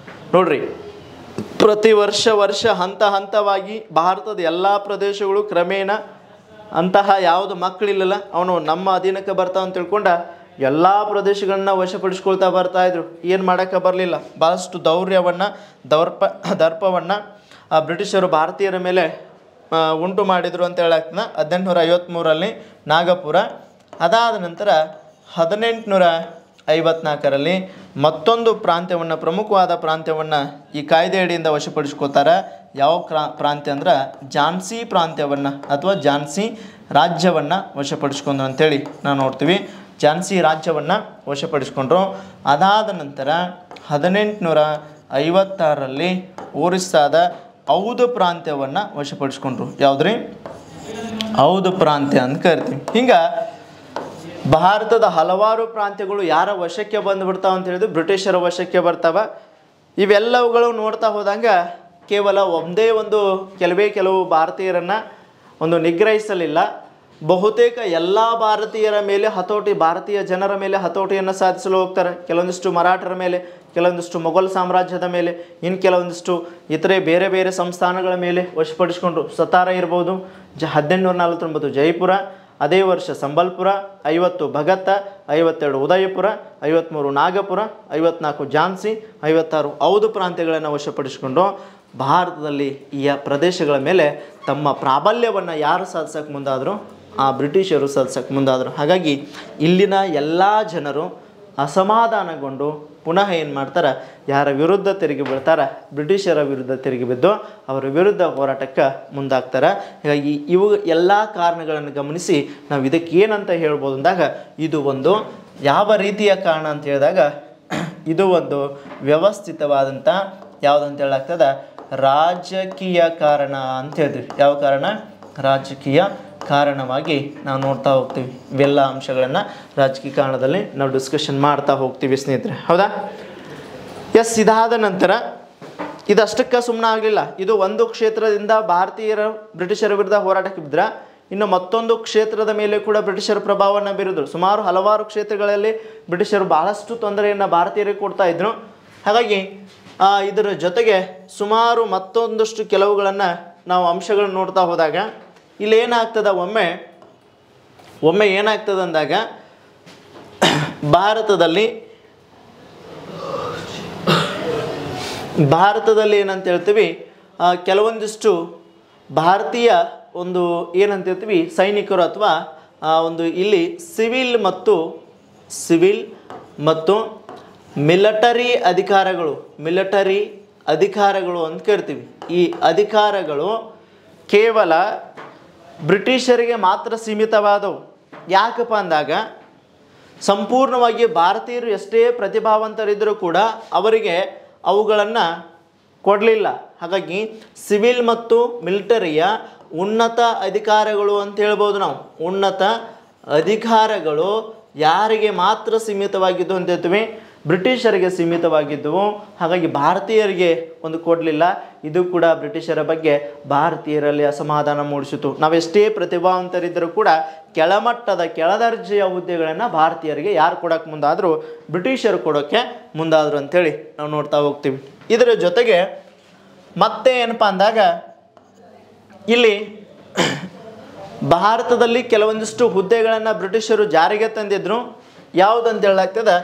ನೋಡ್ರಿ, ಪ್ರತಿ ವರ್ಷ ಹಂತ ಹಂತವಾಗಿ ಭಾರತದ ಎಲ್ಲ ಪ್ರದೇಶಗಳು ಕ್ರಮೇಣ ಅಂತಹ ಯಾವುದು ಮಕ್ಕಳಿಲ್ಲಲ್ಲ ಅವನು ನಮ್ಮ ಅಧೀನಕ್ಕೆ ಬರ್ತಾವ ಅಂತ ತಿಳ್ಕೊಂಡ ಎಲ್ಲ ಪ್ರದೇಶಗಳನ್ನ ವಶಪಡಿಸ್ಕೊಳ್ತಾ ಬರ್ತಾಯಿದ್ರು. ಏನು ಮಾಡೋಕ್ಕೆ ಬರಲಿಲ್ಲ. ಭಾಳಷ್ಟು ದೌರ್ಯವನ್ನು ದರ್ಪವನ್ನು ಬ್ರಿಟಿಷರು ಭಾರತೀಯರ ಮೇಲೆ ಉಂಟು ಮಾಡಿದರು ಅಂತ ಹೇಳಾಗ್ತದೆ. 1853ರಲ್ಲಿ ನಾಗಪುರ. ಅದಾದ ನಂತರ 1854ರಲ್ಲಿ ಮತ್ತೊಂದು ಪ್ರಾಂತ್ಯವನ್ನು, ಪ್ರಮುಖವಾದ ಪ್ರಾಂತ್ಯವನ್ನು ಈ ಕಾಯ್ದೆಯಡಿಯಿಂದ ವಶಪಡಿಸ್ಕೋತಾರೆ. ಯಾವ ಪ್ರಾಂತ್ಯ ಅಂದ್ರೆ ಝಾನ್ಸಿ ಪ್ರಾಂತ್ಯವನ್ನು ಅಥವಾ ಝಾನ್ಸಿ ರಾಜ್ಯವನ್ನು ವಶಪಡಿಸ್ಕೊಂಡ್ರು ಅಂಥೇಳಿ ನಾವು ನೋಡ್ತೀವಿ. ಝಾನ್ಸಿ ರಾಜ್ಯವನ್ನು ವಶಪಡಿಸ್ಕೊಂಡ್ರು. ಅದಾದ ನಂತರ 1856ರಲ್ಲಿ ಒರಿಸ್ಸಾದ ಔದ್ ಪ್ರಾಂತ್ಯವನ್ನು ವಶಪಡಿಸ್ಕೊಂಡ್ರು. ಯಾವುದ್ರಿ? ಔದ್ ಪ್ರಾಂತ್ಯ ಅಂತ ಕರಿತೀವಿ. ಹಿಂಗೆ ಭಾರತದ ಹಲವಾರು ಪ್ರಾಂತ್ಯಗಳು ಯಾರ ವಶಕ್ಕೆ ಬಂದುಬಿಡ್ತಾವ ಅಂತ ಹೇಳಿದ್ರು? ಬ್ರಿಟಿಷರ ವಶಕ್ಕೆ ಬರ್ತಾವ. ಇವೆಲ್ಲವುಗಳು ನೋಡ್ತಾ ಹೋದಂಗೆ ಕೇವಲ ಒಂದೇ ಒಂದು ಕೆಲವು ಭಾರತೀಯರನ್ನು ಒಂದು ನಿಗ್ರಹಿಸಲಿಲ್ಲ. ಬಹುತೇಕ ಎಲ್ಲ ಭಾರತೀಯರ ಮೇಲೆ ಹತೋಟಿ, ಭಾರತೀಯ ಜನರ ಮೇಲೆ ಹತೋಟಿಯನ್ನು ಸಾಧಿಸಲು ಹೋಗ್ತಾರೆ. ಕೆಲವೊಂದಿಷ್ಟು ಮರಾಠರ ಮೇಲೆ, ಕೆಲವೊಂದಿಷ್ಟು ಮೊಘಲ್ ಸಾಮ್ರಾಜ್ಯದ ಮೇಲೆ, ಇನ್ನು ಕೆಲವೊಂದಿಷ್ಟು ಇತರೆ ಬೇರೆ ಬೇರೆ ಸಂಸ್ಥಾನಗಳ ಮೇಲೆ ವಶಪಡಿಸಿಕೊಂಡ್ರು. ಸತಾರ ಇರ್ಬೋದು, 1849 ಜೈಪುರ, ಅದೇ ವರ್ಷ ಸಂಬಲ್ಪುರ, 50 ಭಗತ, 52 ಉದಯಪುರ, 53 ನಾಗಪುರ, 54 ಝಾನ್ಸಿ, 56 ಔದ್ ಪ್ರಾಂತ್ಯಗಳನ್ನು ವಶಪಡಿಸಿಕೊಂಡು ಭಾರತದಲ್ಲಿ ಈ ಪ್ರದೇಶಗಳ ಮೇಲೆ ತಮ್ಮ ಪ್ರಾಬಲ್ಯವನ್ನು ಯಾರು ಸಾಧಿಸೋಕೆ ಮುಂದಾದರು? ಆ ಬ್ರಿಟಿಷರು ಸಾಧಿಸೋಕೆ ಮುಂದಾದರು. ಹಾಗಾಗಿ ಇಲ್ಲಿನ ಎಲ್ಲ ಜನರು ಅಸಮಾಧಾನಗೊಂಡು ಪುನಃ ಏನು ಮಾಡ್ತಾರೆ? ಯಾರ ವಿರುದ್ಧ ತಿರುಗಿ ಬೀಳ್ತಾರೆ? ಬ್ರಿಟಿಷರ ವಿರುದ್ಧ ತಿರುಗಿ ಬಿದ್ದು ಅವರ ವಿರುದ್ಧ ಹೋರಾಟಕ್ಕೆ ಮುಂದಾಗ್ತಾರೆ. ಹೀಗಾಗಿ ಇವು ಎಲ್ಲ ಕಾರಣಗಳನ್ನು ಗಮನಿಸಿ ನಾವು ಇದಕ್ಕೆ ಏನಂತ ಹೇಳ್ಬೋದು ಅಂದಾಗ, ಇದು ಒಂದು ಯಾವ ರೀತಿಯ ಕಾರಣ ಅಂತ ಹೇಳಿದಾಗ, ಇದು ಒಂದು ವ್ಯವಸ್ಥಿತವಾದಂಥ ಯಾವುದಂತ ಹೇಳಾಗ್ತದೆ? ರಾಜಕೀಯ ಕಾರಣ ಅಂತ ಹೇಳ್ತೀವಿ. ಯಾವ ಕಾರಣ? ರಾಜಕೀಯ ಕಾರಣವಾಗಿ ನಾವು ನೋಡ್ತಾ ಹೋಗ್ತೀವಿ. ಇವೆಲ್ಲ ಅಂಶಗಳನ್ನು ರಾಜಕೀಯ ಕಾರಣದಲ್ಲಿ ನಾವು ಡಿಸ್ಕಷನ್ ಮಾಡ್ತಾ ಹೋಗ್ತೀವಿ ಸ್ನೇಹಿತರೆ. ಹೌದಾ? ಎಸ್. ಇದಾದ ನಂತರ ಇದಷ್ಟಕ್ಕೆ ಸುಮ್ಮನೆ ಆಗಲಿಲ್ಲ. ಇದು ಒಂದು ಕ್ಷೇತ್ರದಿಂದ ಭಾರತೀಯರು ಬ್ರಿಟಿಷರ ವಿರುದ್ಧ ಹೋರಾಟಕ್ಕೆ ಬಿದ್ದರೆ, ಇನ್ನು ಮತ್ತೊಂದು ಕ್ಷೇತ್ರದ ಮೇಲೆ ಕೂಡ ಬ್ರಿಟಿಷರ ಪ್ರಭಾವವನ್ನು ಬೀರಿದ್ರು. ಸುಮಾರು ಹಲವಾರು ಕ್ಷೇತ್ರಗಳಲ್ಲಿ ಬ್ರಿಟಿಷರು ಬಹಳಷ್ಟು ತೊಂದರೆಯನ್ನು ಭಾರತೀಯರಿಗೆ ಕೊಡ್ತಾ ಇದ್ರು. ಹಾಗಾಗಿ ಇದರ ಜೊತೆಗೆ ಸುಮಾರು ಮತ್ತೊಂದಷ್ಟು ಕೆಲವುಗಳನ್ನು ನಾವು ಅಂಶಗಳನ್ನು ನೋಡ್ತಾ ಹೋದಾಗ ಇಲ್ಲಿ ಏನಾಗ್ತದ, ಒಮ್ಮೆ ಏನಾಗ್ತದೆ ಅಂದಾಗ ಭಾರತದಲ್ಲಿ ಏನಂತ ಹೇಳ್ತೀವಿ, ಕೆಲವೊಂದಿಷ್ಟು ಭಾರತೀಯ ಒಂದು ಏನಂತ ಹೇಳ್ತೀವಿ ಸೈನಿಕರು ಅಥವಾ ಒಂದು ಇಲ್ಲಿ ಸಿವಿಲ್ ಮತ್ತು ಮಿಲಿಟರಿ ಅಧಿಕಾರಗಳು ಅಂತ ಕರಿತೀವಿ. ಈ ಅಧಿಕಾರಗಳು ಕೇವಲ ಬ್ರಿಟಿಷರಿಗೆ ಮಾತ್ರ ಸೀಮಿತವಾದವು. ಯಾಕಪ್ಪ ಅಂದಾಗ ಸಂಪೂರ್ಣವಾಗಿ ಭಾರತೀಯರು ಎಷ್ಟೇ ಪ್ರತಿಭಾವಂತರಿದ್ದರೂ ಕೂಡ ಅವರಿಗೆ ಅವುಗಳನ್ನು ಕೊಡಲಿಲ್ಲ. ಹಾಗಾಗಿ ಸಿವಿಲ್ ಮತ್ತು ಮಿಲಿಟರಿಯ ಉನ್ನತ ಅಧಿಕಾರಗಳು ಅಂತ ಹೇಳ್ಬೋದು ನಾವು. ಉನ್ನತ ಅಧಿಕಾರಗಳು ಯಾರಿಗೆ ಮಾತ್ರ ಸೀಮಿತವಾಗಿದ್ದು ಅಂತ ಹೇಳ್ತೀವಿ? ಬ್ರಿಟಿಷರಿಗೆ ಸೀಮಿತವಾಗಿದ್ದವು. ಹಾಗಾಗಿ ಭಾರತೀಯರಿಗೆ ಒಂದು ಕೊಡಲಿಲ್ಲ. ಇದು ಕೂಡ ಬ್ರಿಟಿಷರ ಬಗ್ಗೆ ಭಾರತೀಯರಲ್ಲಿ ಅಸಮಾಧಾನ ಮೂಡಿಸಿತು. ನಾವೆಷ್ಟೇ ಪ್ರತಿಭಾವಂತರಿದ್ದರೂ ಕೂಡ ಕೆಳಮಟ್ಟದ ಕೆಳದರ್ಜೆಯ ಹುದ್ದೆಗಳನ್ನು ಭಾರತೀಯರಿಗೆ ಯಾರು ಕೊಡೋಕ್ಕೆ ಮುಂದಾದರೂ? ಬ್ರಿಟಿಷರು ಕೊಡೋಕ್ಕೆ ಮುಂದಾದರು ಅಂಥೇಳಿ ನಾವು ನೋಡ್ತಾ ಹೋಗ್ತೀವಿ. ಇದರ ಜೊತೆಗೆ ಮತ್ತೆ ಏನಪ್ಪ ಅಂದಾಗ ಇಲ್ಲಿ ಭಾರತದಲ್ಲಿ ಕೆಲವೊಂದಿಷ್ಟು ಹುದ್ದೆಗಳನ್ನು ಬ್ರಿಟಿಷರು ಜಾರಿಗೆ ತಂದಿದ್ರು. ಯಾವುದಂತ ಹೇಳಲಾಗ್ತದೆ?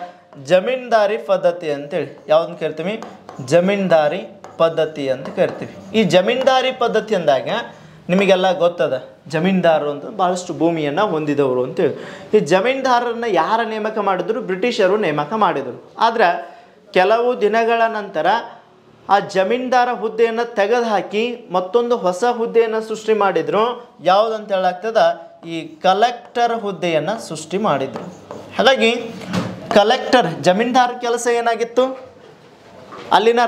ಜಮೀನ್ದಾರಿ ಪದ್ಧತಿ ಅಂತೇಳಿ. ಯಾವುದನ್ನು ಕರಿತೀವಿ? ಜಮೀನ್ದಾರಿ ಪದ್ಧತಿ ಅಂತ ಕರಿತೀವಿ. ಈ ಜಮೀನ್ದಾರಿ ಪದ್ಧತಿ ಅಂದಾಗ ನಿಮಗೆಲ್ಲ ಗೊತ್ತದ ಜಮೀನ್ದಾರರು ಅಂತ ಭಾಳಷ್ಟು ಭೂಮಿಯನ್ನು ಹೊಂದಿದವರು ಅಂತೇಳಿ. ಈ ಜಮೀನ್ದಾರರನ್ನು ಯಾರ ನೇಮಕ ಮಾಡಿದ್ರು? ಬ್ರಿಟಿಷರು ನೇಮಕ ಮಾಡಿದರು. ಆದರೆ ಕೆಲವು ದಿನಗಳ ನಂತರ ಆ ಜಮೀನ್ದಾರ ಹುದ್ದೆಯನ್ನು ತೆಗೆದುಹಾಕಿ ಮತ್ತೊಂದು ಹೊಸ ಹುದ್ದೆಯನ್ನು ಸೃಷ್ಟಿ ಮಾಡಿದರು. ಯಾವುದಂತ ಹೇಳಾಗ್ತದ? ಈ ಕಲೆಕ್ಟರ್ ಹುದ್ದೆಯನ್ನು ಸೃಷ್ಟಿ ಮಾಡಿದರು. ಹಾಗಾಗಿ ಕಲೆಕ್ಟರ್ ಜಮೀನ್ದಾರ ಕೆಲಸ ಏನಾಗಿತ್ತು? ಅಲ್ಲಿನ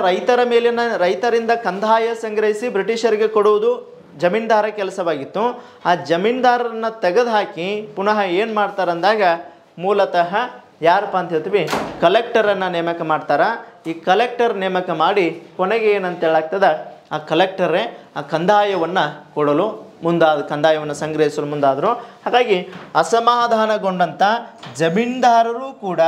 ರೈತರಿಂದ ಕಂದಾಯ ಸಂಗ್ರಹಿಸಿ ಬ್ರಿಟಿಷರಿಗೆ ಕೊಡುವುದು ಜಮೀನ್ದಾರ ಕೆಲಸವಾಗಿತ್ತು. ಆ ಜಮೀನ್ದಾರರನ್ನು ತೆಗೆದುಹಾಕಿ ಪುನಃ ಏನು ಮಾಡ್ತಾರೆ ಅಂದಾಗ ಮೂಲತಃ ಯಾರಪ್ಪ ಅಂತ ಹೇಳ್ತೀವಿ? ಕಲೆಕ್ಟರನ್ನು ನೇಮಕ ಮಾಡ್ತಾರೆ. ಈ ಕಲೆಕ್ಟರ್ ನೇಮಕ ಮಾಡಿ ಕೊನೆಗೆ ಏನಂತ ಹೇಳಾಗ್ತದ? ಆ ಕಲೆಕ್ಟರೇ ಆ ಕಂದಾಯವನ್ನು ಕೊಡಲು ಕಂದಾಯವನ್ನು ಸಂಗ್ರಹಿಸಲು ಮುಂದಾದರು. ಹಾಗಾಗಿ ಅಸಮಾಧಾನಗೊಂಡಂಥ ಜಮೀನ್ದಾರರು ಕೂಡ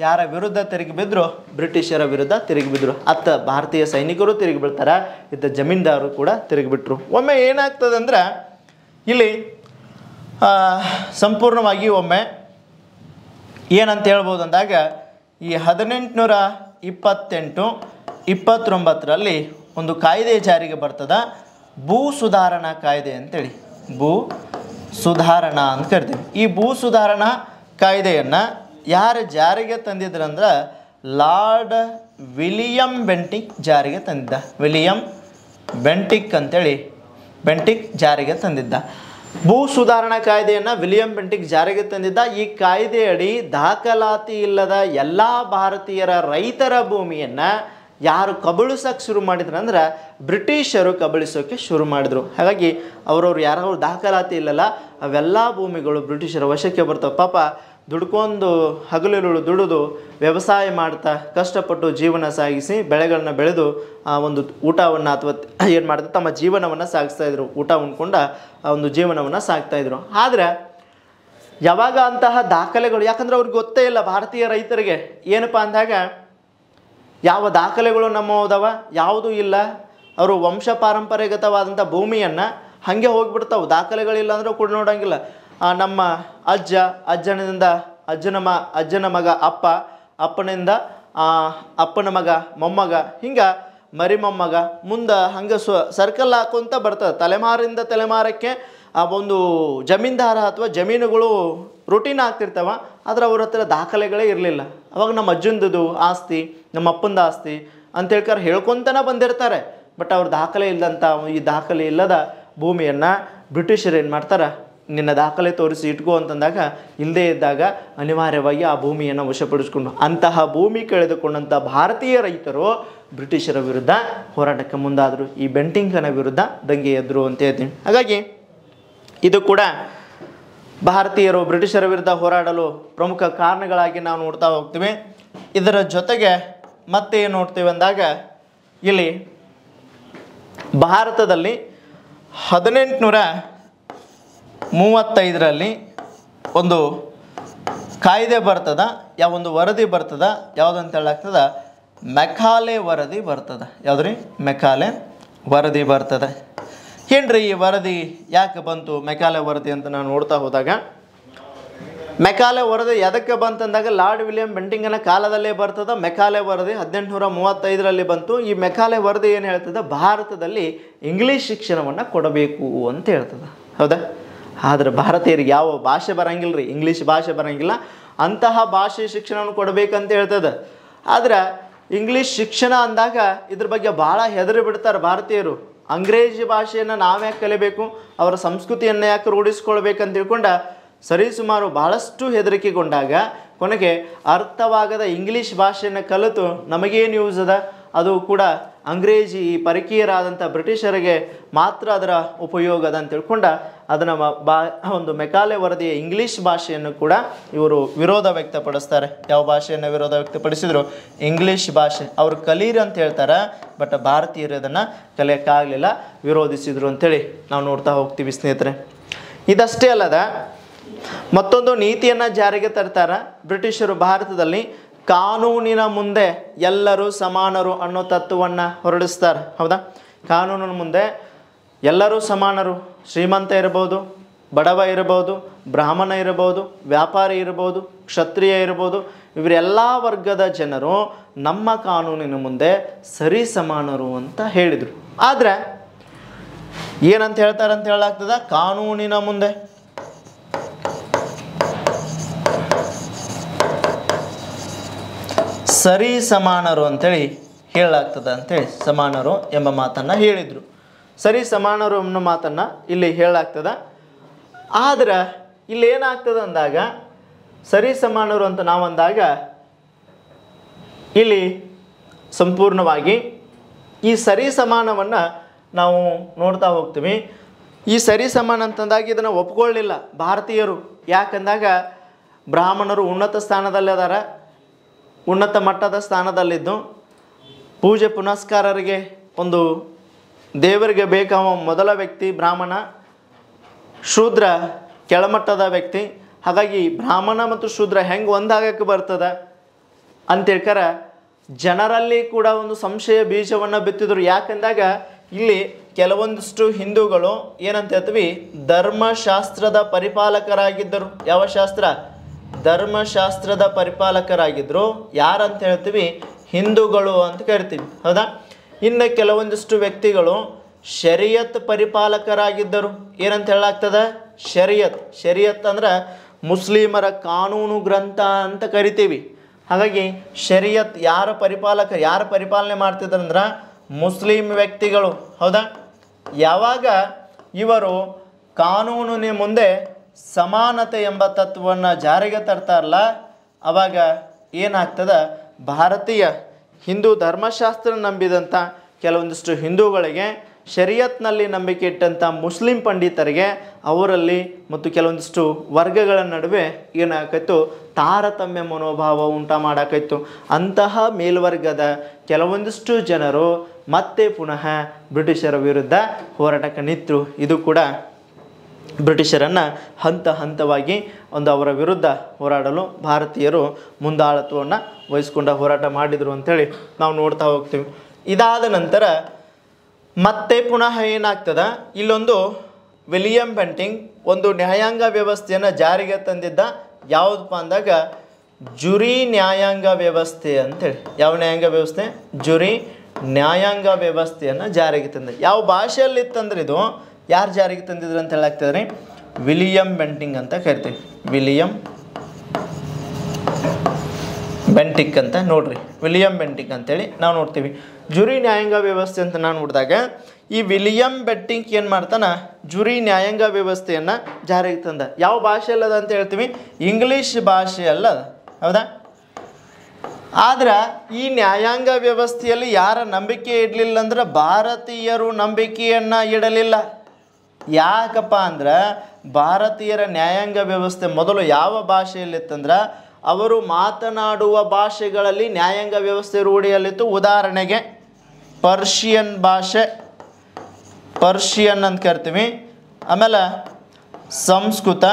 ಯಾರ ವಿರುದ್ಧ ತಿರುಗಿ ಬಿದ್ದರು? ಬ್ರಿಟಿಷರ ವಿರುದ್ಧ ತಿರುಗಿ ಬಿದ್ದರು. ಅತ್ತ ಭಾರತೀಯ ಸೈನಿಕರು ತಿರುಗಿ ಬೀಳ್ತಾರೆ, ಇತ್ತ ಜಮೀನ್ದಾರರು ಕೂಡ ತಿರುಗಿಬಿಟ್ರು. ಒಮ್ಮೆ ಏನಾಗ್ತದಂದ್ರೆ ಇಲ್ಲಿ ಸಂಪೂರ್ಣವಾಗಿ ಒಮ್ಮೆ ಏನಂತ ಹೇಳ್ಬೋದು ಅಂದಾಗ ಈ 1828-29ರಲ್ಲಿ ಒಂದು ಕಾಯ್ದೆ ಜಾರಿಗೆ ಬರ್ತದ, ಭೂ ಸುಧಾರಣಾ ಕಾಯ್ದೆ ಅಂತೇಳಿ. ಭೂ ಸುಧಾರಣಾ ಅಂತ ಕರಿತೀವಿ. ಈ ಭೂ ಸುಧಾರಣಾ ಕಾಯ್ದೆಯನ್ನು ಯಾರು ಜಾರಿಗೆ ತಂದಿದ್ರಂದ್ರೆ ಲಾರ್ಡ್ ವಿಲಿಯಂ ಬೆಂಟಿಕ್ ಜಾರಿಗೆ ತಂದಿದ್ದ. ವಿಲಿಯಂ ಬೆಂಟಿಕ್ ಅಂತೇಳಿ ಜಾರಿಗೆ ತಂದಿದ್ದ. ಭೂ ಸುಧಾರಣಾ ಕಾಯ್ದೆಯನ್ನು ವಿಲಿಯಂ ಬೆಂಟಿಕ್ ಜಾರಿಗೆ ತಂದಿದ್ದ. ಈ ಕಾಯ್ದೆಯಡಿ ದಾಖಲಾತಿ ಇಲ್ಲದ ಎಲ್ಲ ಭಾರತೀಯರ ರೈತರ ಭೂಮಿಯನ್ನು ಯಾರು ಕಬಳಿಸೋಕೆ ಶುರು ಮಾಡಿದ್ರು ಅಂದ್ರೆ ಬ್ರಿಟಿಷರು ಕಬಳಿಸೋಕೆ ಶುರು ಮಾಡಿದ್ರು. ಹಾಗಾಗಿ ಅವ್ರವ್ರು ಯಾರು ದಾಖಲಾತಿ ಇಲ್ಲಲ್ಲ ಅವೆಲ್ಲ ಭೂಮಿಗಳು ಬ್ರಿಟಿಷರ ವಶಕ್ಕೆ ಬರ್ತಾವೆ. ಪಾಪ ದುಡ್ಕೊಂಡು ಹಗಲಿರುಳು ದುಡಿದು ವ್ಯವಸಾಯ ಮಾಡ್ತಾ ಕಷ್ಟಪಟ್ಟು ಜೀವನ ಸಾಗಿಸಿ ಬೆಳೆಗಳನ್ನ ಬೆಳೆದು ಆ ಒಂದು ಊಟವನ್ನು ಅಥವಾ ಏನು ಮಾಡ್ತಾರೆ ತಮ್ಮ ಜೀವನವನ್ನು ಸಾಗಿಸ್ತಾಯಿದ್ರು. ಊಟ ಉಣ್ಕೊಂಡ ಆ ಒಂದು ಜೀವನವನ್ನು ಸಾಗ್ತಾಯಿದ್ರು. ಆದರೆ ಯಾವಾಗ ಅಂತಹ ದಾಖಲೆಗಳು, ಯಾಕಂದ್ರೆ ಅವ್ರಿಗೆ ಗೊತ್ತೇ ಇಲ್ಲ ಭಾರತೀಯ ರೈತರಿಗೆ ಏನಪ್ಪ ಅಂದಾಗ ಯಾವ ದಾಖಲೆಗಳು ನಮ್ಮದವ ಯಾವುದೂ ಇಲ್ಲ. ಅವರು ವಂಶ ಪಾರಂಪರ್ಯಗತವಾದಂಥ ಭೂಮಿಯನ್ನು ಹಾಗೆ ಹೋಗಿಬಿಡ್ತಾವೆ. ದಾಖಲೆಗಳಿಲ್ಲ ಅಂದ್ರೆ ಕೂಡ ನೋಡೋಂಗಿಲ್ಲ. ನಮ್ಮ ಅಜ್ಜನ ಮಗ ಅಪ್ಪ, ಅಪ್ಪನಿಂದ ಅಪ್ಪನ ಮಗ ಮೊಮ್ಮಗ, ಹಿಂಗೆ ಮರಿ ಮೊಮ್ಮಗ ಮುಂದೆ ಹಂಗೆ ಸರ್ಕಲ್ ಹಾಕೊಂತ ಬರ್ತದೆ. ತಲೆಮಾರಿಂದ ತಲೆಮಾರಕ್ಕೆ ಆ ಒಂದು ಜಮೀನ್ದಾರ ಅಥವಾ ಜಮೀನುಗಳು ರೂಟೀನ್ ಆಗ್ತಿರ್ತಾವ. ಆದರೆ ಅವ್ರ ಹತ್ರ ದಾಖಲೆಗಳೇ ಇರಲಿಲ್ಲ. ಅವಾಗ ನಮ್ಮ ಅಜ್ಜಂದು ಆಸ್ತಿ, ನಮ್ಮ ಅಪ್ಪಂದು ಆಸ್ತಿ ಅಂತೇಳ್ಕಾರ ಹೇಳ್ಕೊತನ ಬಂದಿರ್ತಾರೆ. ಬಟ್ ಅವ್ರ ದಾಖಲೆ ಇಲ್ಲದಂಥ ಈ ದಾಖಲೆ ಇಲ್ಲದ ಭೂಮಿಯನ್ನು ಬ್ರಿಟಿಷರು ಏನು ಮಾಡ್ತಾರೆ? ನಿನ್ನ ದಾಖಲೆ ತೋರಿಸಿ ಇಟ್ಕೋ ಅಂತಂದಾಗ ಇಲ್ಲದೇ ಇದ್ದಾಗ ಅನಿವಾರ್ಯವಾಗಿ ಆ ಭೂಮಿಯನ್ನು ವಶಪಡಿಸ್ಕೊಂಡು ಅಂತಹ ಭೂಮಿ ಕಳೆದುಕೊಂಡಂಥ ಭಾರತೀಯ ರೈತರು ಬ್ರಿಟಿಷರ ವಿರುದ್ಧ ಹೋರಾಟಕ್ಕೆ ಮುಂದಾದರು. ಈ ಬೆಂಟಿಂಕನ ವಿರುದ್ಧ ದಂಗೆ ಎದ್ರು ಅಂತ ಹೇಳ್ತೀನಿ. ಹಾಗಾಗಿ ಇದು ಕೂಡ ಭಾರತೀಯರು ಬ್ರಿಟಿಷರ ವಿರುದ್ಧ ಹೋರಾಡಲು ಪ್ರಮುಖ ಕಾರಣಗಳಾಗಿ ನಾವು ನೋಡ್ತಾ ಹೋಗ್ತೀವಿ. ಇದರ ಜೊತೆಗೆ ಮತ್ತೆ ಏನು ನೋಡ್ತೀವಿ ಅಂದಾಗ ಇಲ್ಲಿ ಭಾರತದಲ್ಲಿ 1835ರಲ್ಲಿ ಒಂದು ಕಾಯ್ದೆ ಬರ್ತದ, ಒಂದು ವರದಿ ಬರ್ತದ. ಯಾವುದಂತ ಹೇಳಾಗ್ತದ? ಮೆಕಾಲೆ ವರದಿ ಬರ್ತದ. ಯಾವುದ್ರಿ? ಮೆಕಾಲೆ ವರದಿ ಬರ್ತದೆ. ಏನ್ರಿ ಈ ವರದಿ ಯಾಕೆ ಬಂತು ಮೆಕಾಲೆ ವರದಿ ಅಂತ ನಾನು ನೋಡ್ತಾ ಹೋದಾಗ, ಮೆಕಾಲೆ ವರದಿ ಎದಕ್ಕೆ ಬಂತಂದಾಗ ಲಾರ್ಡ್ ವಿಲಿಯಂ ಬೆಂಟಿಂಗನ ಕಾಲದಲ್ಲೇ ಬರ್ತದ. ಮೆಕಾಲೆ ವರದಿ 1835ರಲ್ಲಿ ಬಂತು. ಈ ಮೆಕಾಲೆ ವರದಿ ಏನು ಹೇಳ್ತದೆ? ಭಾರತದಲ್ಲಿ ಇಂಗ್ಲೀಷ್ ಶಿಕ್ಷಣವನ್ನು ಕೊಡಬೇಕು ಅಂತ ಹೇಳ್ತದೆ. ಹೌದಾ? ಆದರೆ ಭಾರತೀಯರಿಗೆ ಯಾವ ಭಾಷೆ ಬರಂಗಿಲ್ಲ ರೀ, ಇಂಗ್ಲೀಷ್ ಭಾಷೆ ಬರಂಗಿಲ್ಲ. ಅಂತಹ ಭಾಷೆ ಶಿಕ್ಷಣವನ್ನು ಕೊಡಬೇಕಂತ ಹೇಳ್ತದೆ. ಆದರೆ ಇಂಗ್ಲೀಷ್ ಶಿಕ್ಷಣ ಅಂದಾಗ ಇದ್ರ ಬಗ್ಗೆ ಭಾಳ ಹೆದರಿ ಬಿಡ್ತಾರೆ ಭಾರತೀಯರು. ಅಂಗ್ರೇಜಿ ಭಾಷೆಯನ್ನು ನಾವ್ಯಾಕೆ ಕಲಿಬೇಕು, ಅವರ ಸಂಸ್ಕೃತಿಯನ್ನು ಯಾಕೆ ರೂಢಿಸ್ಕೊಳ್ಬೇಕಂತ ತಿಳ್ಕೊಂಡ ಸರಿಸುಮಾರು ಭಾಳಷ್ಟು ಹೆದರಿಕೆಗೊಂಡಾಗ ಕೊನೆಗೆ ಅರ್ಥವಾಗದ ಇಂಗ್ಲೀಷ್ ಭಾಷೆಯನ್ನು ಕಲಿತು ನಮಗೇನು ಯೂಸ್ ಅದ? ಅದು ಕೂಡ ಅಂಗ್ರೇಜಿ ಪರಕೀಯರಾದಂಥ ಬ್ರಿಟಿಷರಿಗೆ ಮಾತ್ರ ಅದರ ಉಪಯೋಗ ಅದ ಅಂತ ತಿಳ್ಕೊಂಡ ಅದನ್ನು ಒಂದು ಮೆಕಾಲೆ ವರದಿಯ ಇಂಗ್ಲೀಷ್ ಭಾಷೆಯನ್ನು ಕೂಡ ಇವರು ವಿರೋಧ ವ್ಯಕ್ತಪಡಿಸ್ತಾರೆ. ಯಾವ ಭಾಷೆಯನ್ನು ವಿರೋಧ ವ್ಯಕ್ತಪಡಿಸಿದ್ರು? ಇಂಗ್ಲೀಷ್ ಭಾಷೆ. ಅವರು ಕಲೀರಿ ಅಂತ ಹೇಳ್ತಾರೆ, ಬಟ್ ಭಾರತೀಯರು ಅದನ್ನು ಕಲಿಯೋಕ್ಕಾಗಲಿಲ್ಲ, ವಿರೋಧಿಸಿದರು ಅಂಥೇಳಿ ನಾವು ನೋಡ್ತಾ ಹೋಗ್ತೀವಿ ಸ್ನೇಹಿತರೆ. ಇದಷ್ಟೇ ಅಲ್ಲದ ಮತ್ತೊಂದು ನೀತಿಯನ್ನು ಜಾರಿಗೆ ತರ್ತಾರೆ ಬ್ರಿಟಿಷರು. ಭಾರತದಲ್ಲಿ ಕಾನೂನಿನ ಮುಂದೆ ಎಲ್ಲರೂ ಸಮಾನರು ಅನ್ನೋ ತತ್ವವನ್ನು ಹೊರಡಿಸ್ತಾರೆ. ಹೌದಾ? ಕಾನೂನಿನ ಮುಂದೆ ಎಲ್ಲರೂ ಸಮಾನರು. ಶ್ರೀಮಂತ ಇರ್ಬೋದು, ಬಡವ ಇರ್ಬೋದು, ಬ್ರಾಹ್ಮಣ ಇರ್ಬೋದು, ವ್ಯಾಪಾರಿ ಇರ್ಬೋದು, ಕ್ಷತ್ರಿಯ ಇರ್ಬೋದು, ಇವರೆಲ್ಲ ವರ್ಗದ ಜನರು ನಮ್ಮ ಕಾನೂನಿನ ಮುಂದೆ ಸರಿ ಸಮಾನರು ಅಂತ ಹೇಳಿದರು. ಆದರೆ ಏನಂತ ಹೇಳ್ತಾರೆ ಅಂತ ಹೇಳಲಾಗ್ತದ? ಕಾನೂನಿನ ಮುಂದೆ ಸರಿ ಸಮಾನರು ಅಂತೇಳಿ ಹೇಳಲಾಗ್ತದೆ ಅಂತೇಳಿ ಸಮಾನರು ಎಂಬ ಮಾತನ್ನು ಹೇಳಿದರು. ಸರಿ ಸಮಾನರು ಅನ್ನೋ ಮಾತನ್ನು ಇಲ್ಲಿ ಹೇಳಲಾಗ್ತದ. ಆದ್ರೆ ಇಲ್ಲಿ ಏನಾಗ್ತದೆ ಅಂದಾಗ ಸರಿ ಸಮಾನರು ಅಂತ ನಾವು ಅಂದಾಗ ಇಲ್ಲಿ ಸಂಪೂರ್ಣವಾಗಿ ಈ ಸರಿ ಸಮಾನವನ್ನು ನಾವು ನೋಡ್ತಾ ಹೋಗ್ತೀವಿ. ಈ ಸರಿ ಸಮಾನ ಅಂತಂದಾಗ ಇದನ್ನು ಒಪ್ಕೊಳ್ಳಿಲ್ಲ ಭಾರತೀಯರು. ಯಾಕಂದಾಗ ಬ್ರಾಹ್ಮಣರು ಉನ್ನತ ಸ್ಥಾನದಲ್ಲಿದಾರ, ಉನ್ನತ ಮಟ್ಟದ ಸ್ಥಾನದಲ್ಲಿದ್ದು ಪೂಜೆ ಪುನಸ್ಕಾರರಿಗೆ ಒಂದು ದೇವರಿಗೆ ಬೇಕಾವ ಮೊದಲ ವ್ಯಕ್ತಿ ಬ್ರಾಹ್ಮಣ, ಶೂದ್ರ ಕೆಳಮಟ್ಟದ ವ್ಯಕ್ತಿ. ಹಾಗಾಗಿ ಬ್ರಾಹ್ಮಣ ಮತ್ತು ಶೂದ್ರ ಹೆಂಗೆ ಒಂದಾಗಕ್ಕೆ ಬರ್ತದೆ ಅಂತೇಳ್ಕರ ಜನರಲ್ಲಿ ಕೂಡ ಒಂದು ಸಂಶಯ ಬೀಜವನ್ನು ಬಿತ್ತಿದ್ರು. ಯಾಕಂದಾಗ ಇಲ್ಲಿ ಕೆಲವೊಂದಿಷ್ಟು ಹಿಂದೂಗಳು ಏನಂತ ಹೇಳ್ತೀವಿ, ಧರ್ಮಶಾಸ್ತ್ರದ ಪರಿಪಾಲಕರಾಗಿದ್ದರು. ಯಾವ ಶಾಸ್ತ್ರ? ಧರ್ಮಶಾಸ್ತ್ರದ ಪರಿಪಾಲಕರಾಗಿದ್ದರು. ಯಾರಂತ ಹೇಳ್ತೀವಿ? ಹಿಂದೂಗಳು ಅಂತ ಕರಿತೀವಿ, ಹೌದಾ? ಇನ್ನು ಕೆಲವೊಂದಿಷ್ಟು ವ್ಯಕ್ತಿಗಳು ಶರೀಯತ್ ಪರಿಪಾಲಕರಾಗಿದ್ದರು. ಏನಂತ ಹೇಳಲಾಗ್ತದೆ? ಶರೀಯತ್ ಅಂದ್ರೆ ಮುಸ್ಲಿಮರ ಕಾನೂನು ಗ್ರಂಥ ಅಂತ ಕರಿತೀವಿ. ಹಾಗಾಗಿ ಶರೀಯತ್ ಯಾರ ಪರಿಪಾಲನೆ ಮಾಡ್ತಿದ್ರಂದ್ರೆ ಮುಸ್ಲಿಂ ವ್ಯಕ್ತಿಗಳು, ಹೌದಾ? ಯಾವಾಗ ಇವರು ಕಾನೂನಿನ ಮುಂದೆ ಸಮಾನತೆ ಎಂಬ ತತ್ವವನ್ನು ಜಾರಿಗೆ ತರ್ತಾರಲ್ಲ, ಆವಾಗ ಏನಾಗ್ತದೆ? ಭಾರತೀಯ ಹಿಂದೂ ಧರ್ಮಶಾಸ್ತ್ರ ನಂಬಿದಂಥ ಕೆಲವೊಂದಿಷ್ಟು ಹಿಂದೂಗಳಿಗೆ, ಶರೀಯತ್ನಲ್ಲಿ ನಂಬಿಕೆ ಇಟ್ಟಂಥ ಮುಸ್ಲಿಂ ಪಂಡಿತರಿಗೆ, ಅವರಲ್ಲಿ ಮತ್ತು ಕೆಲವೊಂದಿಷ್ಟು ವರ್ಗಗಳ ನಡುವೆ ಏನಾಗೈತು? ತಾರತಮ್ಯ ಮನೋಭಾವ ಉಂಟು ಮಾಡಾಕೈತು. ಅಂತಹ ಮೇಲ್ವರ್ಗದ ಕೆಲವೊಂದಿಷ್ಟು ಜನರು ಮತ್ತೆ ಪುನಃ ಬ್ರಿಟಿಷರ ವಿರುದ್ಧ ಹೋರಾಟಕ್ಕೆ ನಿಂತರು. ಇದು ಕೂಡ ಬ್ರಿಟಿಷರನ್ನು ಹಂತವಾಗಿ ಅವರ ವಿರುದ್ಧ ಹೋರಾಡಲು ಭಾರತೀಯರು ಮುಂದಾಳತ್ವವನ್ನು ವಹಿಸ್ಕೊಂಡ ಹೋರಾಟ ಮಾಡಿದರು ಅಂಥೇಳಿ ನಾವು ನೋಡ್ತಾ ಹೋಗ್ತೀವಿ. ಇದಾದ ನಂತರ ಮತ್ತೆ ಪುನಃ ಏನಾಗ್ತದೆ? ಇಲ್ಲೊಂದು ವಿಲಿಯಂ ಬೆಂಟಿಂಗ್ ಒಂದು ನ್ಯಾಯಾಂಗ ವ್ಯವಸ್ಥೆಯನ್ನು ಜಾರಿಗೆ ತಂದಿದ್ದ. ಯಾವುದಪ್ಪ ಅಂದಾಗ ಜುರಿ ನ್ಯಾಯಾಂಗ ವ್ಯವಸ್ಥೆ ಅಂತೇಳಿ. ಯಾವ ನ್ಯಾಯಾಂಗ ವ್ಯವಸ್ಥೆ? ಜುರಿ ನ್ಯಾಯಾಂಗ ವ್ಯವಸ್ಥೆಯನ್ನು ಜಾರಿಗೆ ತಂದ. ಯಾವ ಭಾಷೆಯಲ್ಲಿ ಇತ್ತಂದ್ರೆ ಇದು ಯಾರು ಜಾರಿಗೆ ತಂದಿದ್ರು ಅಂತ ಹೇಳಾಗ್ತದೆ ರೀ? ವಿಲಿಯಂ ಬೆಂಟಿಂಗ್ ಅಂತ ಕರಿತೀವಿ. ವಿಲಿಯಂ ಬೆಂಟಿಕ್ ಅಂತ ನೋಡ್ರಿ, ವಿಲಿಯಂ ಬೆಂಟಿಕ್ ಅಂತೇಳಿ ನಾವು ನೋಡ್ತೀವಿ. ಜುರಿ ನ್ಯಾಯಾಂಗ ವ್ಯವಸ್ಥೆ ಅಂತ ನಾನು ನೋಡಿದಾಗ ಈ ವಿಲಿಯಂ ಬೆಂಟಿಕ್ ಏನು ಮಾಡ್ತಾನೆ? ಜುರಿ ನ್ಯಾಯಾಂಗ ವ್ಯವಸ್ಥೆಯನ್ನು ಜಾರಿಗೆ ತಂದ. ಯಾವ ಭಾಷೆಯಲ್ಲದ ಅಂತ ಹೇಳ್ತೀವಿ? ಇಂಗ್ಲೀಷ್ ಭಾಷೆಯಲ್ಲದ, ಹೌದಾ? ಆದ್ರೆ ಈ ನ್ಯಾಯಾಂಗ ವ್ಯವಸ್ಥೆಯಲ್ಲಿ ಯಾರ ನಂಬಿಕೆ ಇಡಲಿಲ್ಲ ಅಂದ್ರೆ ಭಾರತೀಯರು ನಂಬಿಕೆಯನ್ನು ಇಡಲಿಲ್ಲ. ಯಾಕಪ್ಪ ಅಂದ್ರೆ ಭಾರತೀಯರ ನ್ಯಾಯಾಂಗ ವ್ಯವಸ್ಥೆ ಮೊದಲು ಯಾವ ಭಾಷೆಯಲ್ಲಿತ್ತಂದ್ರೆ ಅವರು ಮಾತನಾಡುವ ಭಾಷೆಗಳಲ್ಲಿ ನ್ಯಾಯಾಂಗ ವ್ಯವಸ್ಥೆ ರೂಢಿಯಲ್ಲಿತ್ತು. ಉದಾಹರಣೆಗೆ ಪರ್ಷಿಯನ್ ಭಾಷೆ, ಪರ್ಷಿಯನ್ ಅಂತ ಕರಿತೀವಿ. ಆಮೇಲೆ ಸಂಸ್ಕೃತ